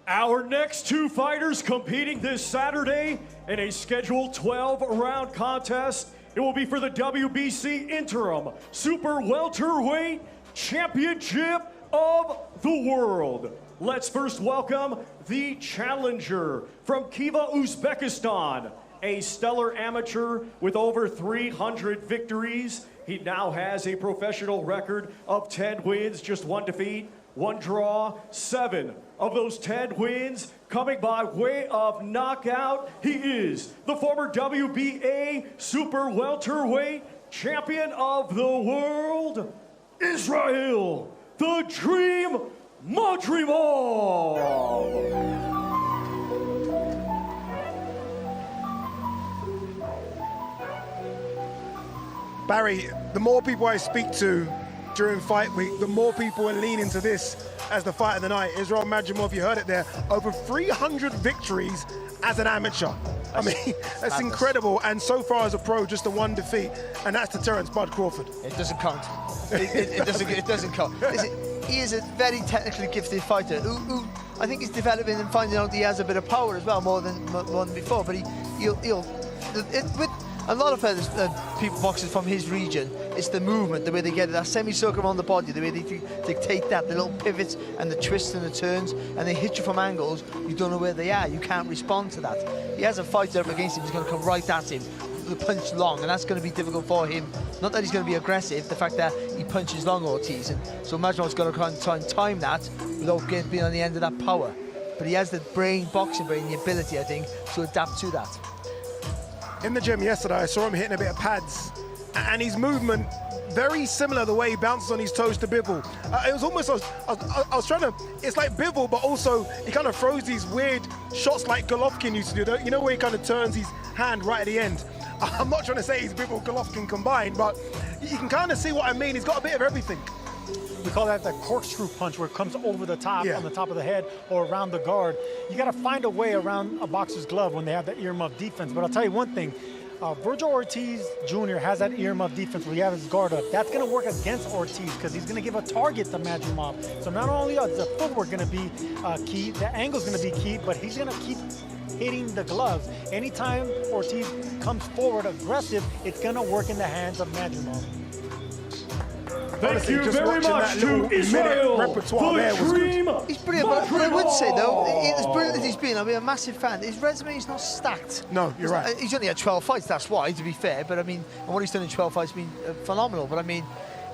Our next two fighters competing this Saturday in a scheduled 12-round contest. It will be for the WBC Interim Super Welterweight Championship of the World. Let's first welcome the challenger from Khiva, Uzbekistan, a stellar amateur with over 300 victories. He now has a professional record of 10 wins, just 1 defeat, 1 draw, 7 of those 10 wins coming by way of knockout. He is the former WBA Super Welterweight Champion of the World, Israil the Dream Madrimov. Barry, the more people I speak to during fight week, the more people are leaning to this as the fight of the night. Israil Madrimov, you heard it there, over 300 victories as an amateur. I mean, that's incredible. And so far as a pro, just the 1 defeat, and that's to Terence Bud Crawford. It doesn't count. It doesn't count. Listen, he is a very technically gifted fighter who I think is developing and finding out he has a bit of power as well, more than before. But with a lot of people boxers from his region, it's the movement, the way they get that semicircle around the body, the way they dictate that, the little pivots and the twists and the turns, and they hit you from angles, you don't know where they are, you can't respond to that. He has a fighter up against him who's going to come right at him, the punch long, and that's going to be difficult for him. Not that he's going to be aggressive, the fact that he punches long, Ortiz, and so Madrimov's going to try and time that without being on the end of that power. But he has the boxing brain, the ability, I think, to adapt to that. In the gym yesterday, I saw him hitting a bit of pads, and his movement very similar the way he bounces on his toes to Bivol. It was almost, I was trying to, it's like Bivol, but also he kind of throws these weird shots like Golovkin used to do, you know, where he kind of turns his hand right at the end. I'm not trying to say he's Bivol Golovkin combined, but you can kind of see what I mean. He's got a bit of everything. We call that the corkscrew punch, where it comes over the top, on the top of the head or around the guard. You got to find a way around a boxer's glove when they have that earmuff defense. But I'll tell you one thing, Vergil Ortiz Jr. has that earmuff defense where he has his guard up. That's going to work against Ortiz because he's going to give a target to Madrimov. So not only is the footwork going to be key, the angle's going to be key, but he's going to keep hitting the gloves. Anytime Ortiz comes forward aggressive, it's going to work in the hands of Madrimov. Honestly, you just very watching much that to little Israil, minute repertoire there was good. He's brilliant, but what I would say though, Madrimov. as brilliant as he's been, I've been a massive fan. His resume is not stacked. No, you're right. He's only had 12 fights, that's why, to be fair. But I mean, and what he's done in 12 fights has been phenomenal. But I mean,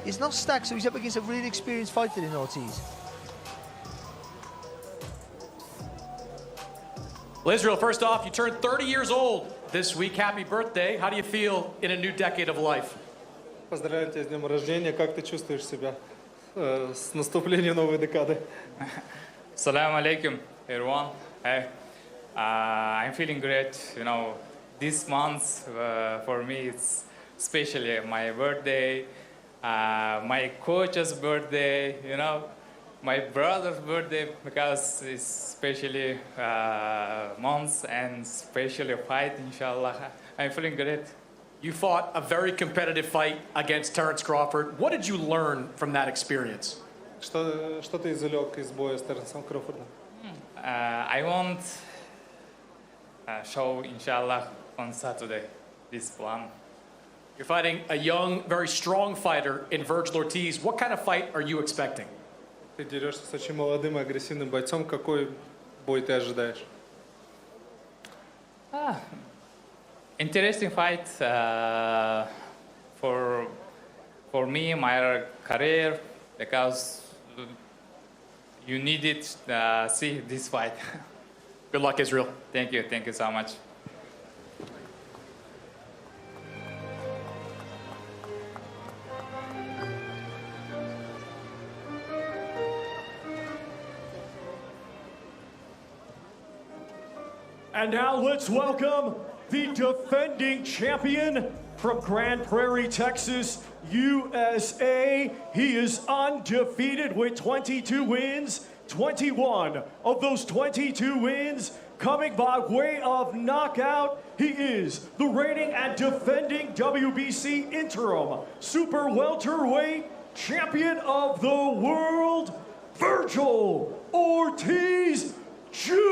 he's not stacked, so he's up against a really experienced fighter in Ortiz. Well, Israil, first off, you turned 30 years old this week. Happy birthday. How do you feel in a new decade of life? Поздравляю тебя с днем рождения. Как ты чувствуешь себя с наступлением новой декады? Assalamu alaikum, everyone. Hey, I'm feeling great. You know, this month for me it's especially my birthday, my coach's birthday. You know, my brother's birthday because it's especially months and especially fight. Inshallah, I'm feeling great. You fought a very competitive fight against Terence Crawford. What did you learn from that experience? Что ты извлек из боя с Теренсом Кроуфордом? I want show inshallah on Saturday this plan. You're fighting a young, very strong fighter in Vergil Ortiz. What kind of fight are you expecting? Ты дерешься с очень молодым и агрессивным бойцом. Какой бой ты ожидаешь? Interesting fight for me, my career, because you needed see this fight. Good luck, Israil. Thank you so much. And now let's welcome the defending champion from Grand Prairie, Texas, USA. He is undefeated with 22 wins. 21 of those 22 wins coming by way of knockout. He is the reigning and defending WBC interim super welterweight champion of the world, Vergil Ortiz Jr.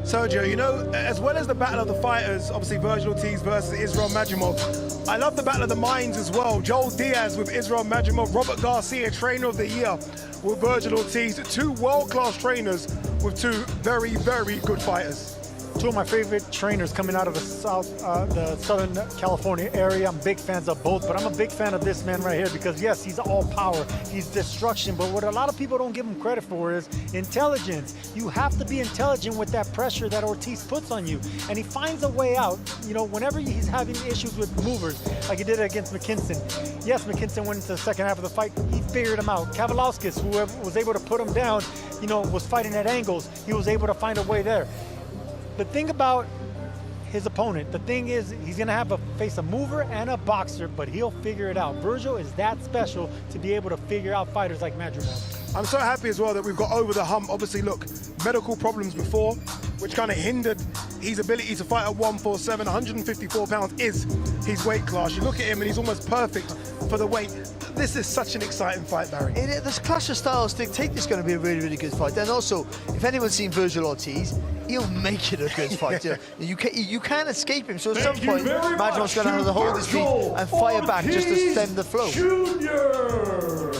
Sergio, you know, as well as the battle of the fighters, obviously Vergil Ortiz versus Israil Madrimov, I love the battle of the minds as well. Joel Diaz with Israil Madrimov, Robert Garcia, trainer of the year with Vergil Ortiz, two world-class trainers with two very, very good fighters. Two of my favorite trainers coming out of the Southern California area. I'm big fans of both, but I'm a big fan of this man right here because, yes, he's all power, he's destruction, but what a lot of people don't give him credit for is intelligence. You have to be intelligent with that pressure that Ortiz puts on you, and he finds a way out. You know, whenever he's having issues with movers, like he did against McKinson. Yes, McKinson went into the second half of the fight. He figured him out. Kavalauskas, who was able to put him down, you know, was fighting at angles. He was able to find a way there. The thing about his opponent, the thing is he's going to have to face a mover and a boxer, but he'll figure it out. Vergil is that special to be able to figure out fighters like Madrimov. I'm so happy as well that we've got over the hump. Obviously, look, medical problems before, which kind of hindered his ability to fight at 147. 154 pounds is his weight class. You look at him and he's almost perfect for the weight. This is such an exciting fight, Barry. This clash of styles dictate this is going to be a really, really good fight. And also, if anyone's seen Vergil Ortiz, he'll make it a good fight. You can't escape him. So at some point, Madrimov's going to have to hold his feet and fire back just to stem the flow. Junior.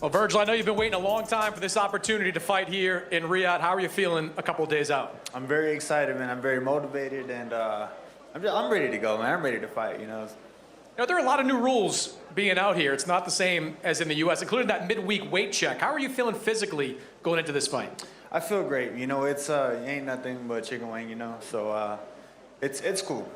Well, Vergil, I know you've been waiting a long time for this opportunity to fight here in Riyadh. How are you feeling a couple of days out? I'm very excited, man. I'm very motivated, and I'm ready to go, man. I'm ready to fight, you know. Now, there are a lot of new rules being out here. It's not the same as in the U.S., including that midweek weight check. How are you feeling physically going into this fight? I feel great. You know, it's ain't nothing but chicken wing, you know. So it's cool.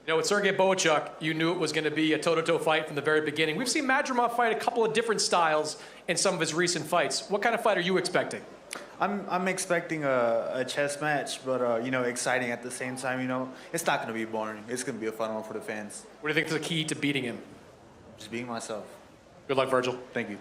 You know, with Sergey Boachuk, you knew it was going to be a toe-to-toe fight from the very beginning. We've seen Madrimov fight a couple of different styles in some of his recent fights. What kind of fight are you expecting? I'm expecting a chess match, but you know, exciting at the same time. You know, it's not going to be boring. It's going to be a fun one for the fans. What do you think is the key to beating him? Just being myself. Good luck, Vergil. Thank you.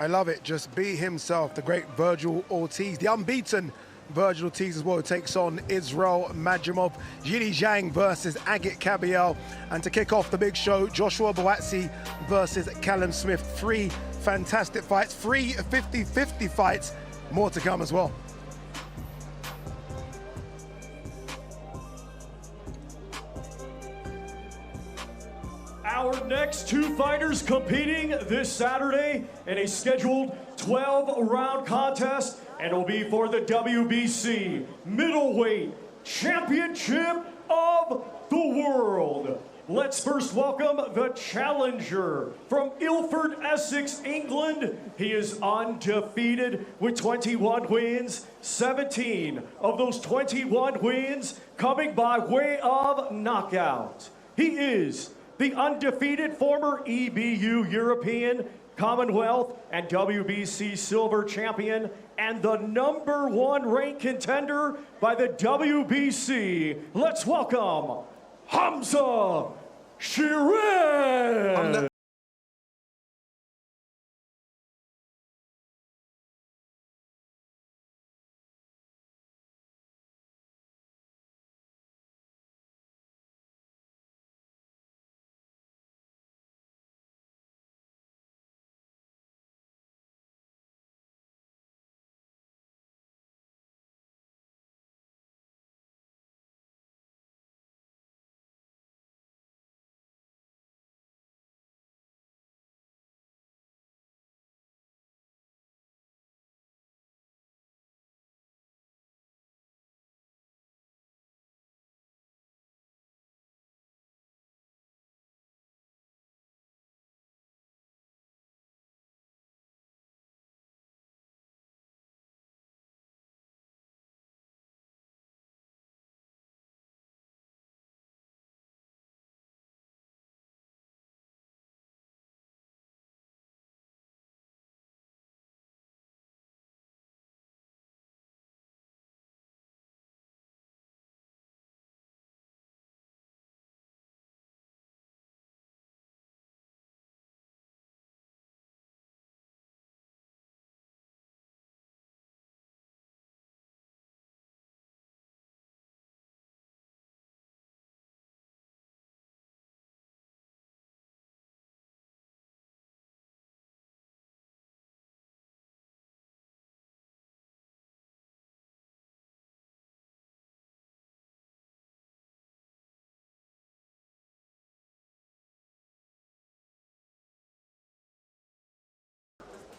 I love it. Just be himself. The great Vergil Ortiz, the unbeaten Vergil Ortiz as well, who takes on Israil Madrimov. Zhilei Zhang versus Agit Kabayel. And to kick off the big show, Joshua Buatsi versus Callum Smith. 3 fantastic fights, 3 50-50 fights. More to come as well. Our next 2 fighters competing this Saturday in a scheduled 12-round contest, and will be for the WBC Middleweight Championship of the World. Let's first welcome the challenger from Ilford, Essex, England. He is undefeated with 21 wins, 17 of those 21 wins coming by way of knockout. He is the undefeated former EBU European, Commonwealth, and WBC silver champion, and the #1 ranked contender by the WBC. Let's welcome Hamzah Sheeraz.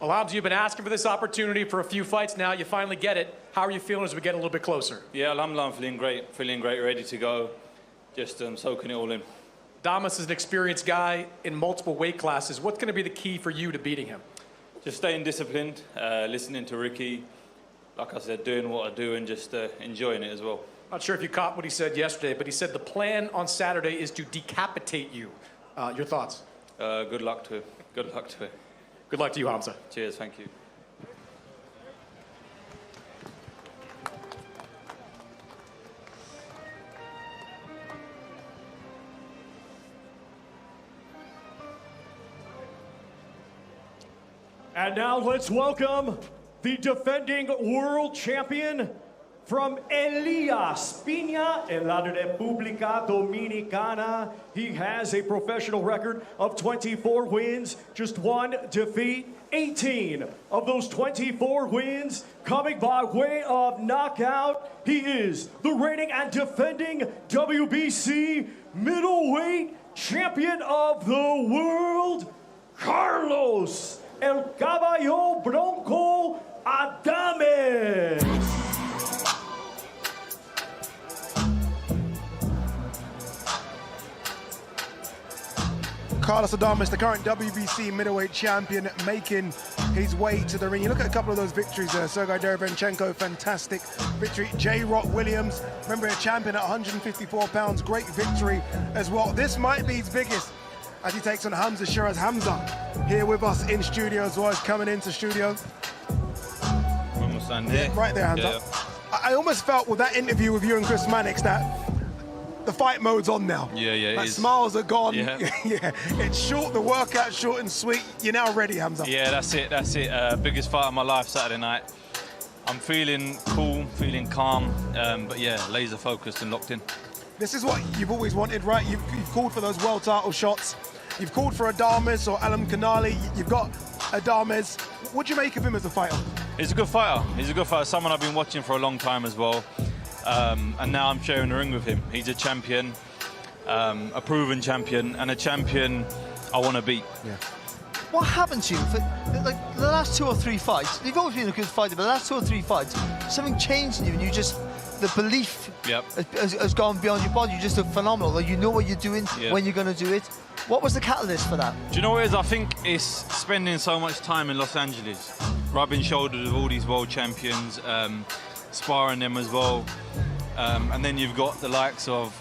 Well, Hamzah, you've been asking for this opportunity for a few fights now. You finally get it. How are you feeling as we get a little bit closer? Yeah, alhamdulillah, I'm feeling great, ready to go. Just soaking it all in. Damas is an experienced guy in multiple weight classes. What's going to be the key for you to beating him? Just staying disciplined, listening to Ricky, like I said, doing what I do and just enjoying it as well. Not sure if you caught what he said yesterday, but he said the plan on Saturday is to decapitate you. Your thoughts? Good luck to it. Good luck to it. Good luck to you, Hamzah. Cheers, thank you. And now let's welcome the defending world champion from Elías Piña en la República Dominicana. He has a professional record of 24 wins, just 1 defeat. 18 of those 24 wins coming by way of knockout. He is the reigning and defending WBC middleweight champion of the world, Carlos El Caballo Bronco Adames. Carlos Adames, the current WBC middleweight champion, making his way to the ring. You look at a couple of those victories there. Sergei Derevenchenko, fantastic victory. J. Rock Williams, remember a champion at 154 pounds, great victory as well. This might be his biggest as he takes on Hamzah Sheeraz. Hamzah here with us in studio as well as coming into studio. Almost done there. Right there, Hamzah. Yeah. I almost felt with that interview with you and Chris Mannix that the fight mode's on now. Yeah, like it is. Smiles are gone. Yeah. Yeah, it's short, the workout short and sweet. You're now ready, Hamzah. Yeah, that's it. Biggest fight of my life Saturday night. I'm feeling cool, feeling calm, but yeah, laser focused and locked in. This is what you've always wanted, right? You've called for those world title shots. You've called for Adames or Alam Kanali. You've got Adames. What do you make of him as a fighter? He's a good fighter. He's a good fighter. Someone I've been watching for a long time as well. And now I'm sharing the ring with him. He's a champion, a proven champion, and a champion I want to beat. Yeah. What happened to you for like the last 2 or 3 fights? You've always been a good fighter, but the last 2 or 3 fights, something changed in you, and you just, the belief has gone beyond your body. You just look phenomenal. Like you know what you're doing when you're going to do it. What was the catalyst for that? Do you know what it is? I think it's spending so much time in Los Angeles, rubbing shoulders with all these world champions, sparring them as well. And then you've got the likes of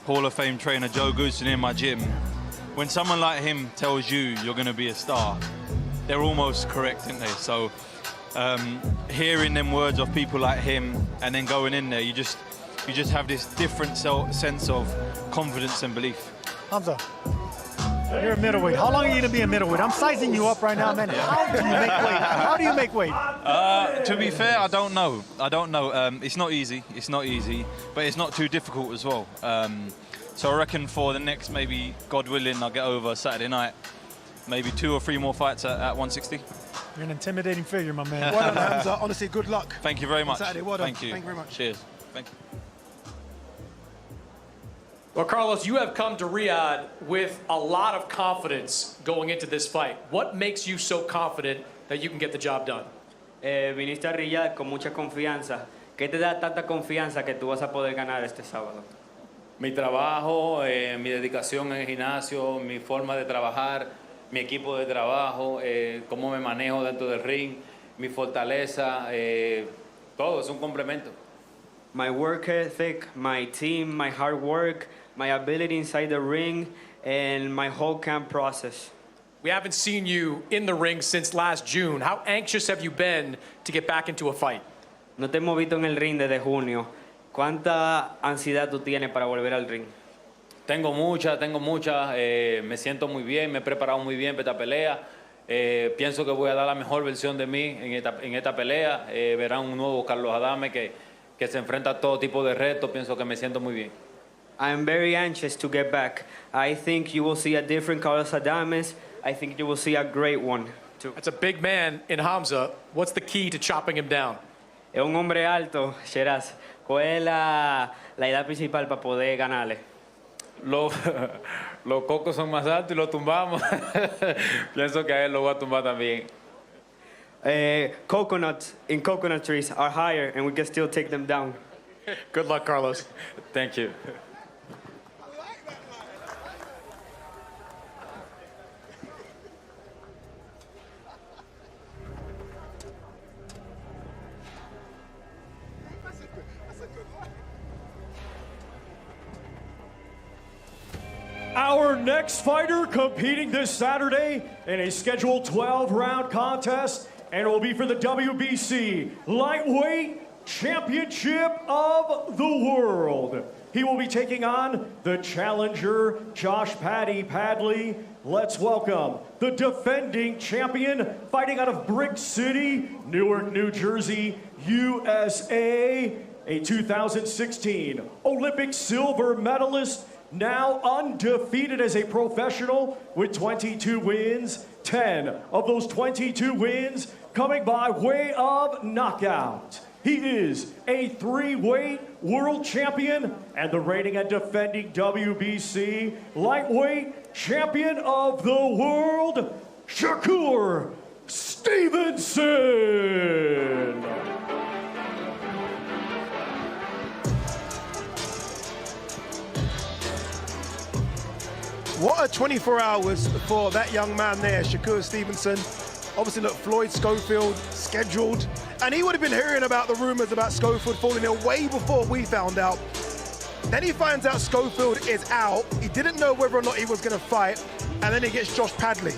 Hall of Fame trainer Joe Goosen in my gym. When someone like him tells you you're going to be a star, they're almost correct, aren't they? So hearing them words of people like him and then going in there, you just have this different sense of confidence and belief. Hamzah, you're a middleweight. How long are you going to be a middleweight? I'm sizing you up right now, man. How do you make weight? How do you make weight? To be fair, I don't know. It's not easy. It's not easy, but it's not too difficult as well. So I reckon for the next, maybe, God willing, I'll get over Saturday night, maybe 2 or 3 more fights at 160. You're an intimidating figure, my man. Well done, Hamzah. Honestly, good luck. Thank you very much. Saturday, well done. Thank you. Thank you very much. Cheers. Thank you. Well, Carlos, you have come to Riyadh with a lot of confidence going into this fight. What makes you so confident that you can get the job done? Viniste a Riyadh con mucha confianza. ¿Qué te da tanta confianza que tú vas a poder ganar este sábado? Mi trabajo, mi dedicación en el gimnasio, mi forma de trabajar, mi equipo de trabajo, cómo me manejo dentro del ring, mi fortaleza, todo es un complemento. My work ethic, my team, my hard work, my ability inside the ring, and my whole camp process. We haven't seen you in the ring since last June. How anxious have you been to get back into a fight? No te hemos visto en el ring desde junio. ¿Cuánta ansiedad tú tienes para volver al ring? Tengo mucha, me siento muy bien, me he preparado muy bien para esta pelea. Pienso que voy a dar la mejor versión de mí en esta pelea. Verán un nuevo Carlos Adame que se enfrenta a todo tipo de retos. Pienso que me siento muy bien. I'm very anxious to get back. I think you will see a different Carlos Adames. I think you will see a great one, too. That's a big man in Hamzah. What's the key to chopping him down? Es un hombre alto, Sheeraz. ¿Cuál es la idea principal para poder ganarle? Los cocos son más altos y los tumbamos. Pienso que a él lo voy a tumbar también. Coconuts in coconut trees are higher, and we can still take them down. Good luck, Carlos. Thank you. Our next fighter competing this Saturday in a scheduled 12-round contest, and it will be for the WBC Lightweight Championship of the World. He will be taking on the challenger, Josh Paddy Padley. Let's welcome the defending champion, fighting out of Brick City, Newark, New Jersey, USA, a 2016 Olympic silver medalist, now undefeated as a professional with 22 wins, 10 of those 22 wins coming by way of knockout. He is a 3-weight world champion and the reigning and defending WBC lightweight champion of the world, Shakur Stevenson. What a 24 hours for that young man there, Shakur Stevenson. Obviously, look, Floyd Schofield scheduled, and he would have been hearing about the rumors about Schofield falling ill way before we found out. Then he finds out Schofield is out. He didn't know whether or not he was going to fight, and then he gets Josh Padley.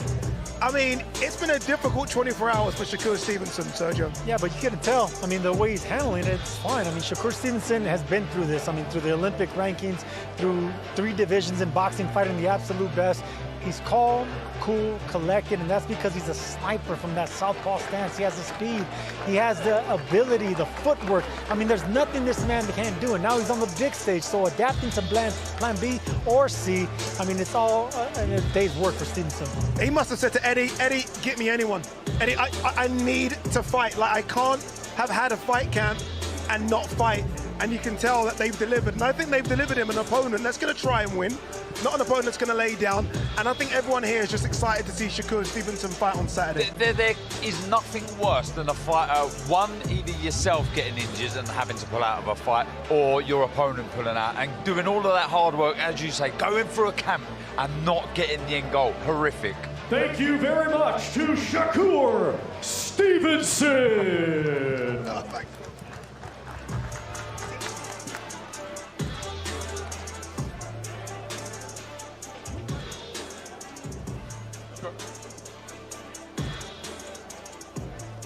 I mean, it's been a difficult 24 hours for Shakur Stevenson, Sergio. Yeah, but you couldn't tell. I mean, the way he's handling it, it's fine. I mean, Shakur Stevenson has been through this. I mean, through the Olympic rankings, through 3 divisions in boxing, fighting the absolute best. He's calm, cool, collected, and that's because he's a sniper from that southpaw stance. He has the speed. He has the ability, the footwork. I mean, there's nothing this man can't do, and now he's on the big stage, so adapting to plan B or C, I mean, it's all a day's work for Stevenson. He must have said to Eddie, Eddie, get me anyone. Eddie, I need to fight. Like, I can't have had a fight camp and not fight. And you can tell that they've delivered. And I think they've delivered him an opponent that's going to try and win, not an opponent that's going to lay down. And I think everyone here is just excited to see Shakur Stevenson fight on Saturday. There is nothing worse than a fighter, one, either yourself getting injured and having to pull out of a fight, or your opponent pulling out and doing all of that hard work, as you say, going through a camp and not getting the end goal. Horrific. Thank you very much to Shakur Stevenson. Oh, thank you.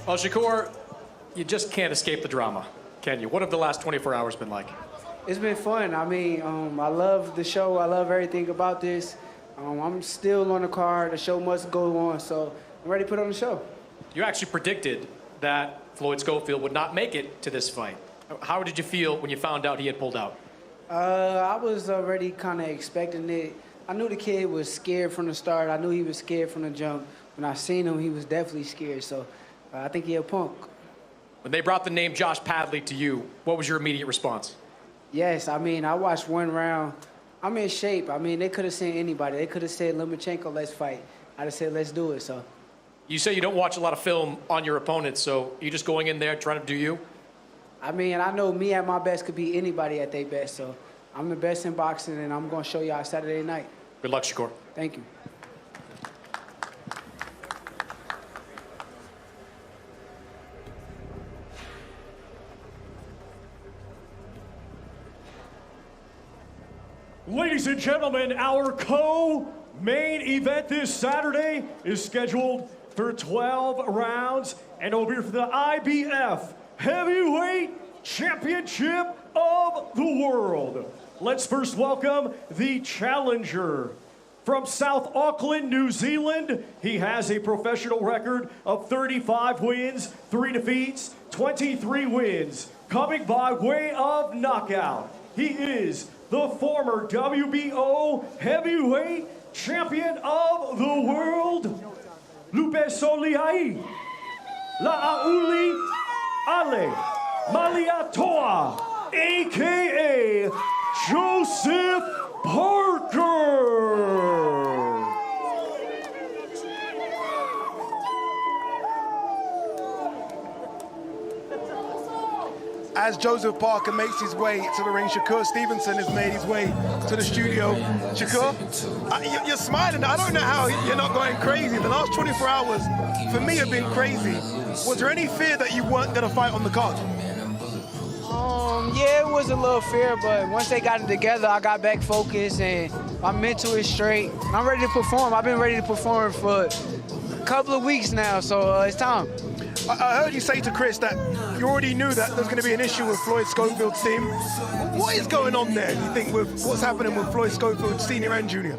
Well, Shakur, you just can't escape the drama, can you? What have the last 24 hours been like? It's been fun. I mean, I love the show. I love everything about this. I'm still on the card. The show must go on, so I'm ready to put on the show. You actually predicted that Floyd Schofield would not make it to this fight. How did you feel when you found out he had pulled out? I was already kind of expecting it. I knew the kid was scared from the start. I knew he was scared from the jump. When I seen him, he was definitely scared, so I think he a punk. When they brought the name Josh Padley to you, what was your immediate response? Yes, I mean, I watched one round. I'm in shape. I mean, they could have sent anybody. They could have said, Lomachenko, let's fight. I'd have said, let's do it, so. You say you don't watch a lot of film on your opponent, so you just going in there trying to do you? I mean, I know me at my best could be anybody at their best, so I'm the best in boxing, and I'm going to show y'all Saturday night. Good luck, Shakur. Thank you. Ladies and gentlemen, our co-main event this Saturday is scheduled for 12 rounds, and it'll be for the IBF Heavyweight Championship of the World. Let's first welcome the challenger. From South Auckland, New Zealand, he has a professional record of 35 wins, 3 defeats, 23 wins, coming by way of knockout. He is the former WBO Heavyweight Champion of the World, Lupe Soliai, La'auli Ale Maliatoa, a.k.a. Joseph Parker. As Joseph Parker makes his way to the ring, Shakur Stevenson has made his way to the studio. Shakur, you're smiling. I don't know how you're not going crazy. The last 24 hours, for me, have been crazy. Was there any fear that you weren't going to fight on the card? Yeah, it was a little fear, but once they got it together, I got back focused, and my mental is straight. I'm ready to perform. I've been ready to perform for a couple of weeks now, so it's time. I heard you say to Chris that you already knew that there's going to be an issue with Floyd Schofield's team. What is going on there, you think, with what's happening with Floyd Schofield, senior and junior?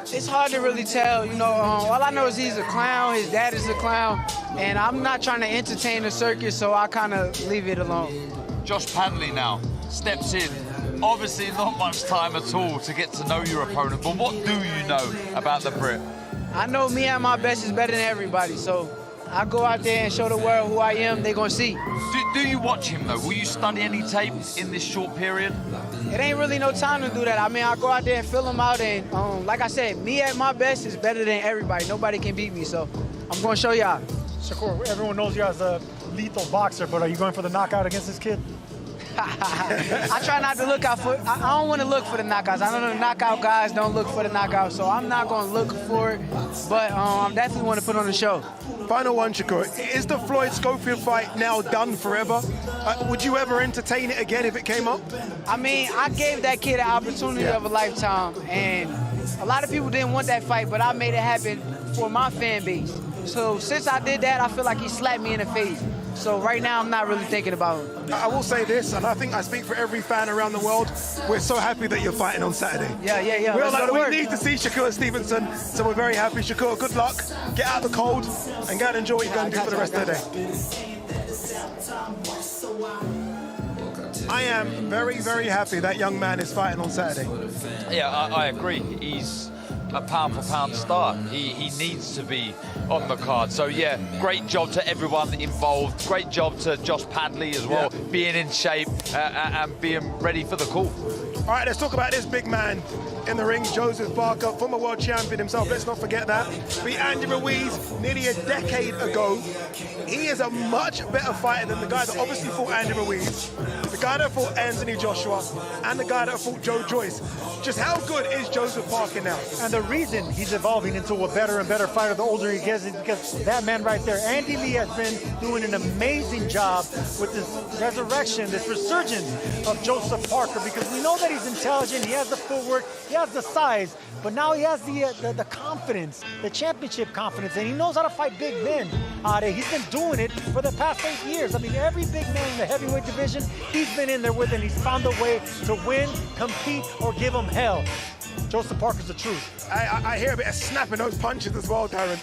It's hard to really tell. You know, all I know is he's a clown, his dad is a clown, and I'm not trying to entertain the circus, so I kind of leave it alone. Josh Padley now steps in. Obviously not much time at all to get to know your opponent, but what do you know about the Brit? I know me at my best is better than everybody, so I go out there and show the world who I am, they're gonna see. Do you watch him though? Will you study any tape in this short period? It ain't really no time to do that. I mean, I go out there and fill him out, and like I said, me at my best is better than everybody. Nobody can beat me, so I'm gonna show y'all. Shakur, everyone knows you as a lethal boxer, but are you going for the knockout against this kid? I try not to look out for, I don't want to look for the knockouts. I know the knockout guys don't look for the knockouts, so I'm not going to look for it, but I definitely want to put on the show. Final one, Shakur. Is the Floyd Schofield fight now done forever? Would you ever entertain it again if it came up? I mean, I gave that kid an opportunity of a lifetime, and a lot of people didn't want that fight, but I made it happen for my fan base. So since I did that, I feel like he slapped me in the face. So right now, I'm not really thinking about him. I will say this, and I think I speak for every fan around the world. We're so happy that you're fighting on Saturday. Yeah. We're Let's like, go to we work. need to see Shakur Stevenson, so we're very happy. Shakur, good luck. Get out of the cold and go and enjoy what you're going to do for the rest of the day. I am very, very happy that young man is fighting on Saturday. Yeah, I agree. He's a pound-for-pound star. He needs to be on the card. So, yeah, great job to everyone involved. Great job to Josh Padley as well, being in shape and being ready for the call. All right, let's talk about this big man in the ring, Joseph Parker, former world champion himself. Let's not forget that. Beat Andy Ruiz nearly a decade ago. He is a much better fighter than the guy that obviously fought Andy Ruiz, the guy that fought Anthony Joshua, and the guy that fought Joe Joyce. Just how good is Joseph Parker now? And the reason he's evolving into a better and better fighter the older he gets is because that man right there, Andy Lee, has been doing an amazing job with this resurrection, this resurgence of Joseph Parker, because we know that he's intelligent, he has the footwork, he has the size, but now he has the confidence, the championship confidence, and he knows how to fight big men. He's been doing it for the past 8 years. I mean, every big man in the heavyweight division, he's been in there with, and he's found a way to win, compete, or give them hell. Joseph Parker's the truth. I hear a bit of snapping those punches as well, Darren.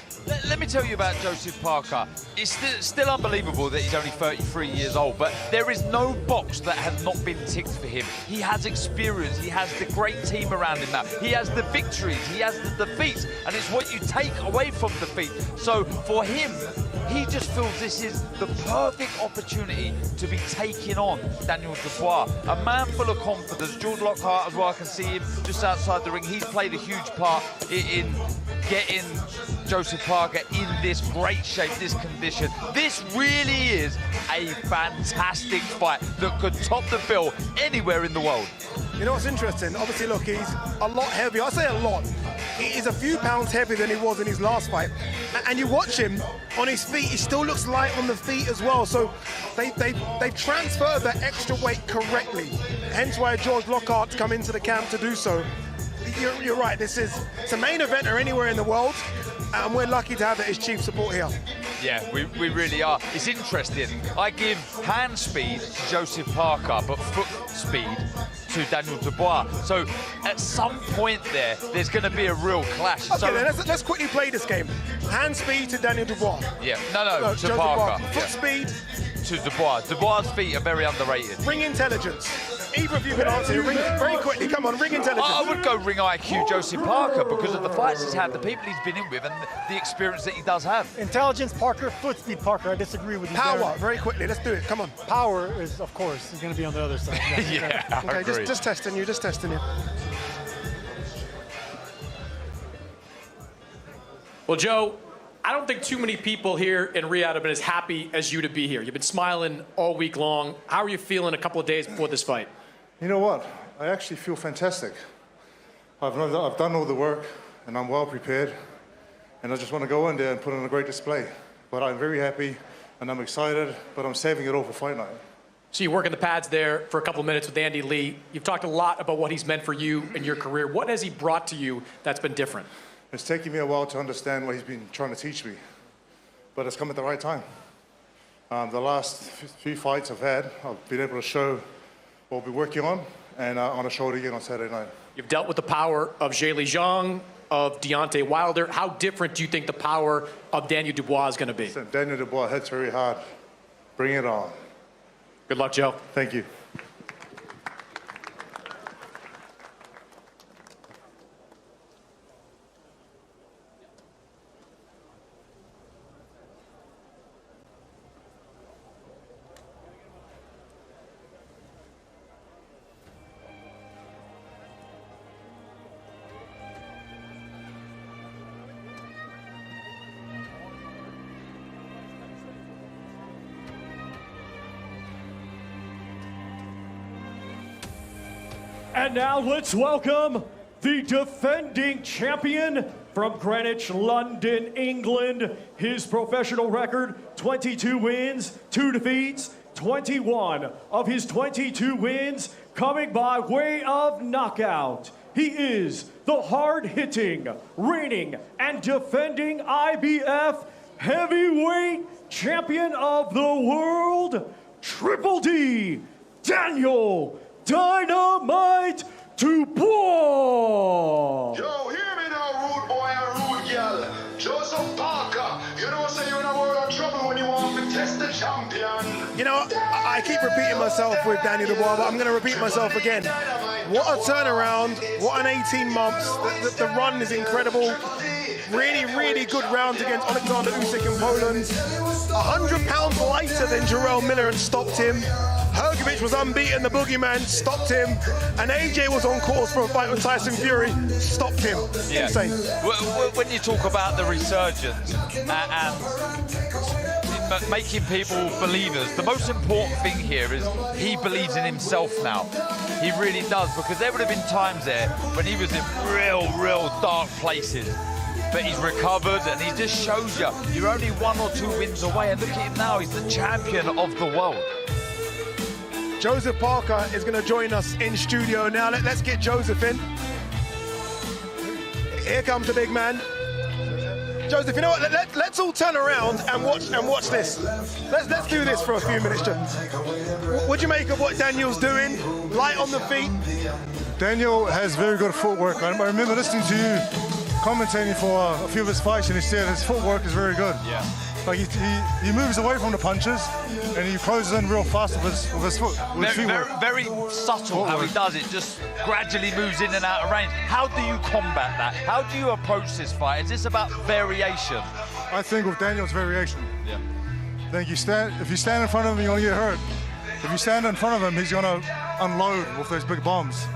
Let me tell you about Joseph Parker. It's still unbelievable that he's only 33 years old, but there is no box that has not been ticked for him. He has experience, he has the great team around him now. He has the victories, he has the defeats, and it's what you take away from defeat. So for him, he just feels this is the perfect opportunity to be taking on Daniel Dubois. A man full of confidence. George Lockhart as well, I can see him just outside the ring. He's played a huge part in getting Joseph Parker in this great shape, this condition. This really is a fantastic fight that could top the bill anywhere in the world. You know what's interesting? Obviously, look, he's a lot heavier. I say a lot. He is a few pounds heavier than he was in his last fight. And you watch him on his feet, he still looks light on the feet as well. So they transfer the extra weight correctly. Hence why George Lockhart's come into the camp to do so. You're right, it's a main eventer anywhere in the world, and we're lucky to have that as chief support here. Yeah, we really are. It's interesting. I give hand speed to Joseph Parker, but foot speed to Daniel Dubois. So at some point there's going to be a real clash. Okay, so, then let's quickly play this game. Hand speed to Daniel Dubois. Yeah, no, to Joseph Parker. Foot speed to Dubois. Dubois' feet are very underrated. Ring intelligence. Either of you can answer. Ring very quickly. Come on, ring intelligence. I would go ring IQ Joseph Parker because of the fights he's had, the people he's been in with, and the experience that he does have. Intelligence Parker, foot speed Parker. I disagree with you. Power, Darren. very quickly. Let's do it. Come on. Power is, of course, is going to be on the other side. Yeah, I okay, agree. just testing you. Just testing you. Well, Joe, I don't think too many people here in Riyadh have been as happy as you to be here. You've been smiling all week long. How are you feeling a couple of days before this fight? You know what? I actually feel fantastic. I've done all the work, and I'm well prepared, and I just want to go in there and put on a great display. But I'm very happy, and I'm excited, but I'm saving it all for fight night. So you work in the pads there for a couple of minutes with Andy Lee. You've talked a lot about what he's meant for you and your career. What has he brought to you that's been different? It's taken me a while to understand what he's been trying to teach me, but it's come at the right time. The last few fights I've had, I've been able to show what we're working on, and I want to show it again on Saturday night. You've dealt with the power of Zhilei Zhang, of Deontay Wilder. How different do you think the power of Daniel Dubois is going to be? Listen, Daniel Dubois hits very hard. Bring it on. Good luck, Joe. Thank you. And now let's welcome the defending champion from Greenwich, London, England. His professional record, 22 wins, 2 defeats, 21 of his 22 wins coming by way of knockout. He is the hard-hitting, reigning, and defending IBF heavyweight champion of the world, Triple D, Daniel Dynamite Dubois. Yo, hear me now, rude boy and rude girl. Joseph Parker, you know say you're in a world of trouble when you want to test the champion. You know, I keep repeating myself with Daniel Dubois, but I'm going to repeat myself again. What a turnaround, what an 18 months. The run is incredible. Really, really good rounds against Alexander Usyk in Poland. 100 pounds lighter than Jarrell Miller and stopped him. Hrgovic was unbeaten, the boogeyman stopped him. And AJ was on course for a fight with Tyson Fury, stopped him. Yeah. Insane. When you talk about the resurgence and making people believers, the most important thing here is he believes in himself now. He really does, because there would have been times there when he was in real dark places. But he's recovered, and he just shows you, you're only 1 or 2 wins away, and look at him now, he's the champion of the world. Joseph Parker is going to join us in studio now. Let's get Joseph in. Here comes the big man. Joseph, you know what? Let's all turn around and watch this. Let's do this for a few minutes. What do you make of what Daniel's doing? Light on the feet. Daniel has very good footwork. I remember listening to you commentating for a few of his fights, and he said his footwork is very good. Yeah. Like he moves away from the punches, and he closes in real fast with his foot. Very subtle how he does it, just gradually moves in and out of range. How do you combat that? How do you approach this fight? Is this about variation? I think with Daniel's variation. Yeah. I think if you stand in front of him, you're gonna get hurt. If you stand in front of him, he's gonna unload with those big bombs.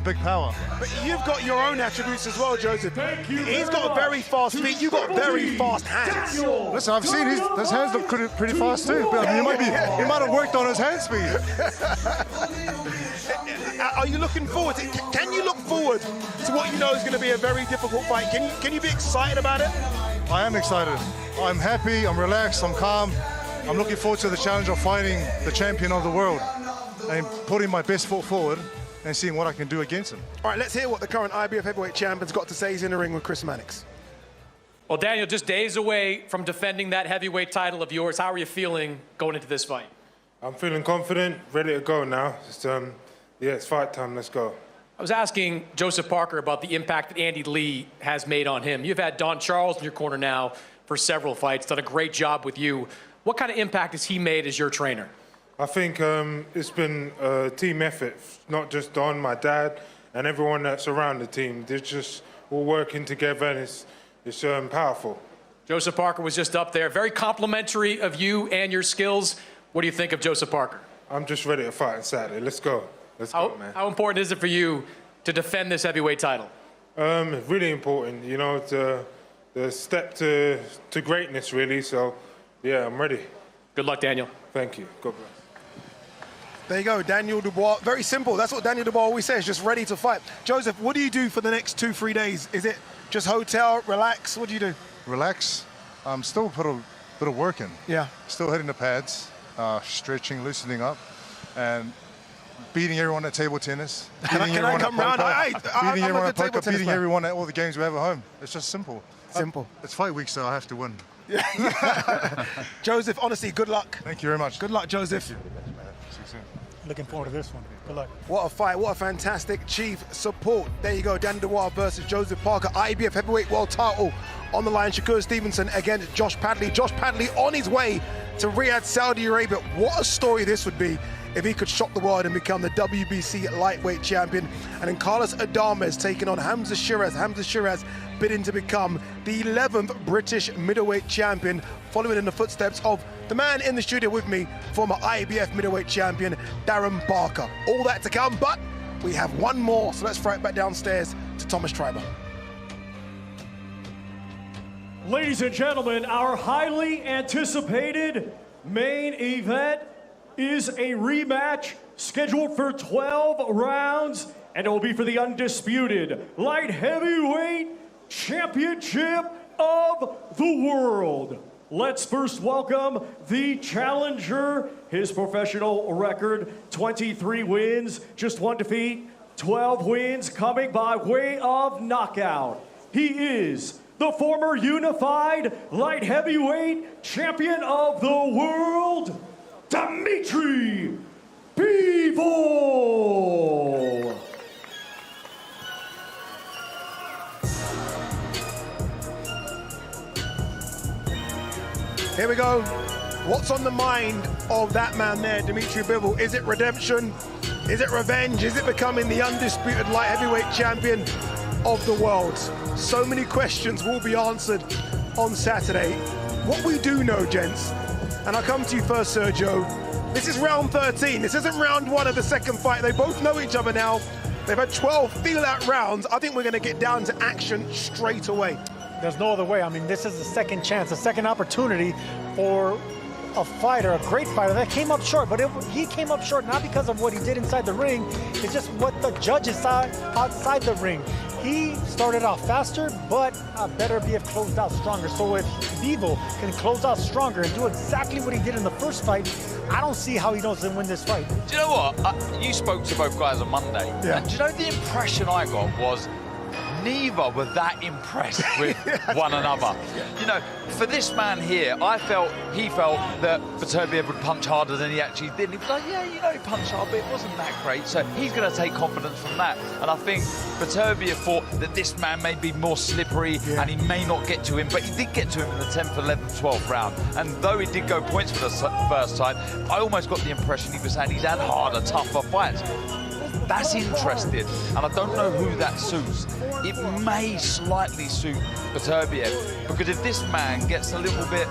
Big power. But you've got your own attributes as well, Joseph. He's got very fast feet. You've got very fast hands. Listen, I've seen his hands look pretty fast too. But I mean, he might have worked on his hand speed. Are you looking forward to it? Can you look forward to what you know is going to be a very difficult fight? Can you be excited about it? I am excited. I'm happy. I'm relaxed. I'm calm. I'm looking forward to the challenge of fighting the champion of the world and putting my best foot forward and seeing what I can do against him. All right, let's hear what the current IBF heavyweight champion's got to say. He's in the ring with Chris Mannix. Well, Daniel, just days away from defending that heavyweight title of yours. How are you feeling going into this fight? I'm feeling confident, ready to go now. It's fight time, let's go. I was asking Joseph Parker about the impact that Andy Lee has made on him. You've had Don Charles in your corner now for several fights, done a great job with you. What kind of impact has he made as your trainer? I think it's been a team effort, not just Don, my dad, and everyone that's around the team. They're just all working together, and it's powerful. Joseph Parker was just up there, very complimentary of you and your skills. What do you think of Joseph Parker? I'm just ready to fight on Saturday. Let's go. Let's go, man. How important is it for you to defend this heavyweight title? Really important, you know, the step to greatness, really. So, yeah, I'm ready. Good luck, Daniel. Thank you. God bless. There you go, Daniel Dubois. Very simple. That's what Daniel Dubois always says, just ready to fight. Joseph, what do you do for the next 2-3 days? Is it just hotel, relax? What do you do? Relax. Still put a bit of work in. Yeah. Still hitting the pads, stretching, loosening up, and beating everyone at table tennis. Can I come round? Beating everyone at poker, beating player. everyone at all the games we have at home. It's just simple. Simple. It's fight week, so I have to win. Joseph, honestly, good luck. Thank you very much. Good luck, Joseph. See you soon. Looking forward to this one. Good luck. What a fight, what a fantastic chief support. There you go, Dan Dubois versus Joseph Parker, IBF heavyweight world title on the line. Shakur Stevenson against Josh Padley. Josh Padley on his way to Riyadh, Saudi Arabia. What a story this would be if he could shock the world and become the WBC lightweight champion. And then Carlos Adames taking on Hamzah Sheeraz. Hamzah Sheeraz bidding to become the 11th British middleweight champion, following in the footsteps of the man in the studio with me, former IBF middleweight champion, Darren Barker. All that to come, but we have one more, so let's throw it back downstairs to Thomas Treiber. Ladies and gentlemen, our highly anticipated main event is a rematch scheduled for 12 rounds, and it will be for the undisputed light heavyweight championship of the world. Let's first welcome the challenger. His professional record, 23 wins, just 1 defeat, 12 wins coming by way of knockout. He is the former unified light heavyweight champion of the world, Dmitry Bivol. Here we go. What's on the mind of that man there, Dmitry Bivol? Is it redemption? Is it revenge? Is it becoming the undisputed light heavyweight champion of the world? So many questions will be answered on Saturday. What we do know, gents, and I'll come to you first, Sergio, this is round 13. This isn't round 1 of the second fight. They both know each other now. They've had 12 feel-out rounds. I think we're going to get down to action straight away. There's no other way. I mean, this is a second chance, a second opportunity for a fighter, a great fighter that came up short. But he came up short not because of what he did inside the ring. It's just what the judges saw outside the ring. He started out faster, but Beterbiev closed out stronger. So if Bivol can close out stronger and do exactly what he did in the first fight, I don't see how he doesn't win this fight. Do you know what? You spoke to both guys on Monday. Yeah. And do you know the impression I got was neither were that impressed with one another. You know, for this man here, he felt that Beterbiev would punch harder than he actually did. And he was like, yeah, you know, he punched hard, but it wasn't that great. So he's going to take confidence from that. And I think Beterbiev thought that this man may be more slippery and he may not get to him, but he did get to him in the 10th, 11th, 12th round. And though he did go points for the first time, I almost got the impression he was saying he's had harder, tougher fights. That's interesting, and I don't know who that suits. It may slightly suit Beterbiev, because if this man gets a little bit,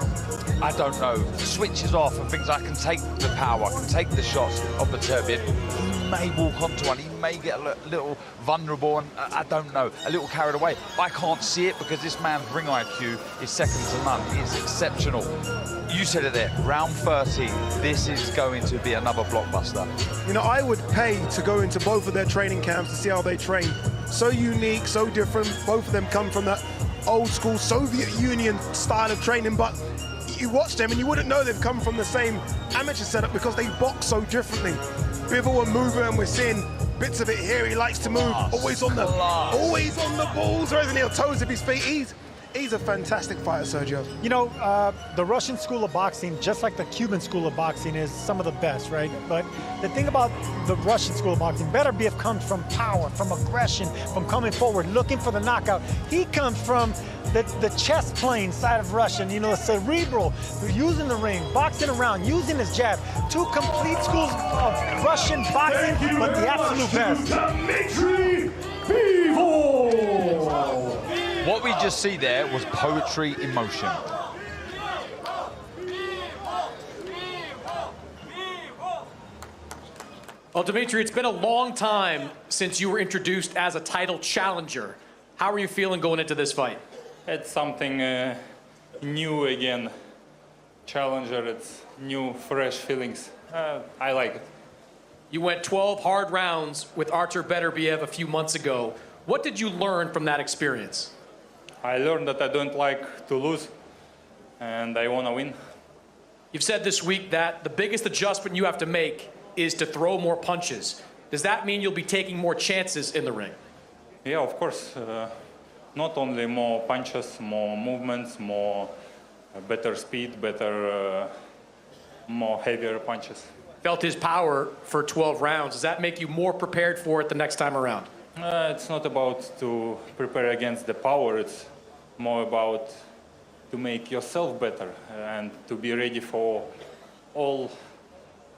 I don't know, switches off and thinks I can take the power, I can take the shots of Beterbiev, he may walk onto one, he may get a little vulnerable and, I don't know, a little carried away. I can't see it because this man's ring IQ is second to none. It's exceptional. You said it there, round 13, this is going to be another blockbuster. You know, I would pay to go into both of their training camps to see how they train. So unique, so different. Both of them come from that old school Soviet Union style of training, but you watch them and you wouldn't know they've come from the same amateur setup because they box so differently. Bivol a mover, and we're seeing bits of it here. He likes to move, always on the balls, or isn't he, on toes of his feet. He's a fantastic fighter, Sergio. You know, the Russian school of boxing, just like the Cuban school of boxing, is some of the best, right? But the thing about the Russian school of boxing, Beterbiev comes from power, from aggression, from coming forward, looking for the knockout. He comes from the chess playing side of Russian, you know, cerebral, using the ring, boxing around, using his jab. Two complete schools of Russian boxing, but the absolute best. Dmitry Bivol! What we just see there was poetry in motion. Well, Dmitry, it's been a long time since you were introduced as a title challenger. How are you feeling going into this fight? It's something new again. Challenger, it's new, fresh feelings. I like it. You went 12 hard rounds with Artur Beterbiev a few months ago. What did you learn from that experience? I learned that I don't like to lose, and I want to win. You've said this week that the biggest adjustment you have to make is to throw more punches. Does that mean you'll be taking more chances in the ring? Yeah, of course. Not only more punches, more movements, better speed, more heavier punches. Felt his power for 12 rounds. Does that make you more prepared for it the next time around? It's not about to prepare against the power. It's more about to make yourself better and to be ready for all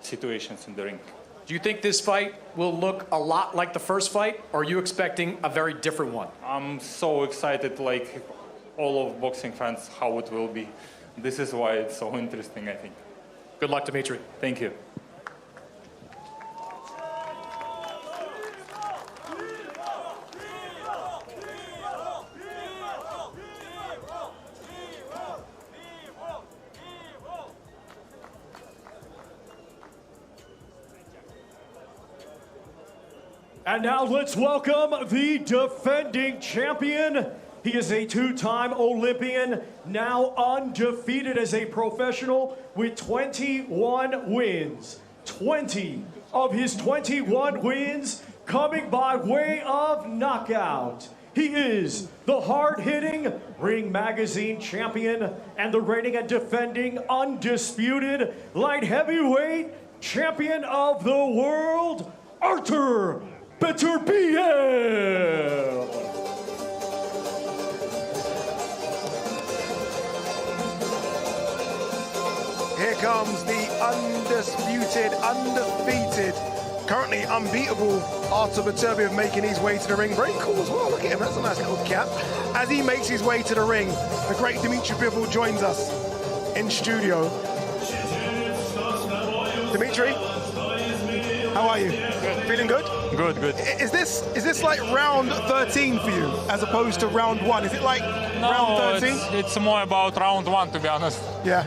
situations in the ring. Do you think this fight will look a lot like the first fight, or are you expecting a very different one? I'm so excited, like all of boxing fans, how it will be. This is why it's so interesting, I think. Good luck, Dmitry. Thank you. And now let's welcome the defending champion. He is a two-time Olympian, now undefeated as a professional with 21 wins. 20 of his 21 wins coming by way of knockout. He is the hard-hitting Ring Magazine champion and the reigning and defending undisputed light heavyweight champion of the world, Artur Beterbiev. Here comes the undisputed, undefeated, currently unbeatable Artur Beterbiev making his way to the ring. Very cool as well. Look at him. That's a nice little cap. As he makes his way to the ring, the great Dmitry Bivol joins us in studio. Dmitry, how are you? Good. Feeling good? Good, good. Is this like round 13 for you as opposed to round 1? Is it like round 13? It's more about round 1, to be honest. Yeah.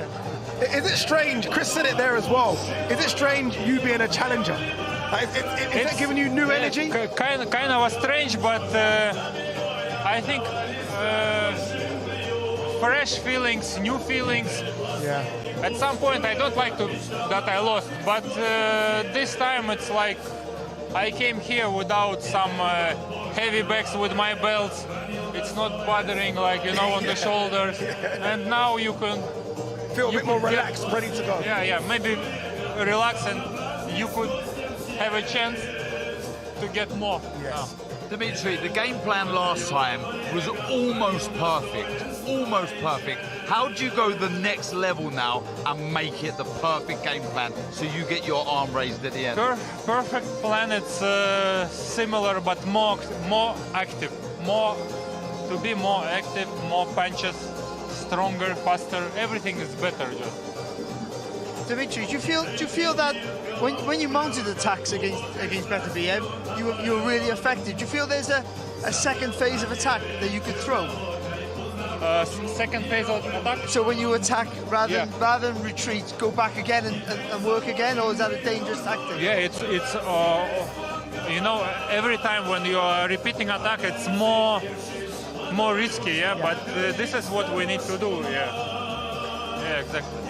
Is it strange? Chris said it there as well. Is it strange you being a challenger? Is that giving you new energy? Kind of strange, but I think fresh feelings, new feelings. Yeah. At some point, I don't like that I lost, but this time it's like I came here without some heavy bags with my belts. It's not bothering, like, you know, on the shoulders. And now you can feel a bit more relaxed, ready to go. Yeah, maybe relax, and you could have a chance to get more. Yes. Dmitry, the game plan last time was almost perfect. Almost perfect. How do you go the next level now and make it the perfect game plan so you get your arm raised at the end? Perfect plan. It's similar, but more active. To be more active, more punches, stronger, faster. Everything is better. Just. Dmitry, do you feel that when you mounted attacks against Beterbiev, you were really effective? Do you feel there's a second phase of attack that you could throw? Second phase of attack? So when you attack, rather than retreat, go back again and work again, or is that a dangerous tactic? Yeah, it's you know, every time when you are repeating attack, it's more risky. Yeah, but this is what we need to do. Yeah, exactly.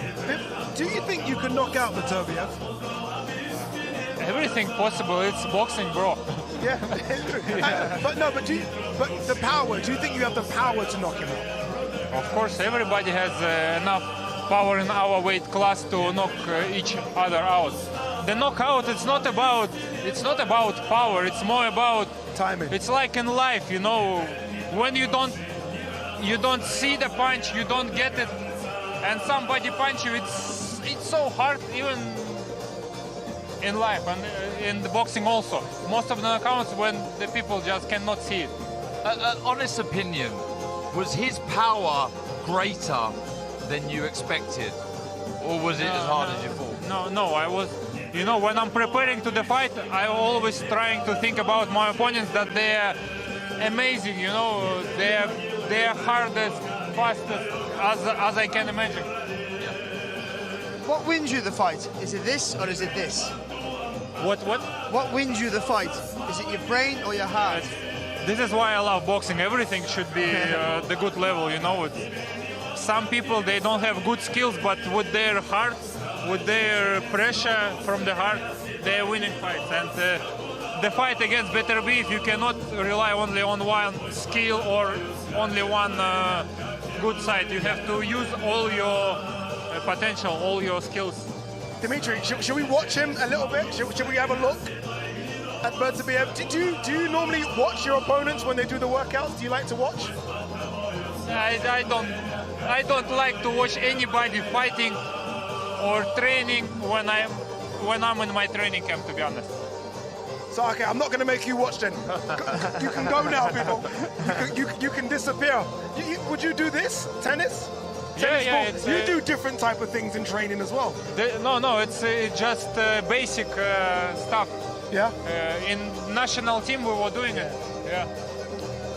Do you think you can knock out Beterbiev? Everything possible. It's boxing, bro. Yeah, but the power. Do you think you have the power to knock him out? Of course, everybody has enough power in our weight class to knock each other out. The knockout, it's not about power. It's more about timing. It's like in life, you know, when you don't see the punch, you don't get it, and somebody punch you. It's so hard, even in life and in the boxing also. Most of the knockouts when the people just cannot see it. Honest opinion, was his power greater than you expected, or was it as hard as you thought? No, I was. You know, when I'm preparing to the fight, I always trying to think about my opponents, that they are amazing. You know, they are hardest, fastest as I can imagine. What wins you the fight? Is it this or is it this? What? What wins you the fight? Is it your brain or your heart? This is why I love boxing. Everything should be the good level, you know. Some people, they don't have good skills, but with their heart, with their pressure from the heart, they're winning fights. And the fight against Beterbiev, you cannot rely only on one skill or only one good side. You have to use all your potential, all your skills. Dmitry, should we watch him a little bit? Should we have a look at Beterbiev? Do you normally watch your opponents when they do the workouts? Do you like to watch? I don't like to watch anybody fighting or training when I'm in my training camp, to be honest. So okay, I'm not going to make you watch then. You can go now, people. You can disappear. Would you do this? Tennis? Yeah, you do different type of things in training as well. No, it's just basic stuff. Yeah. In national team, we were doing it. Yeah.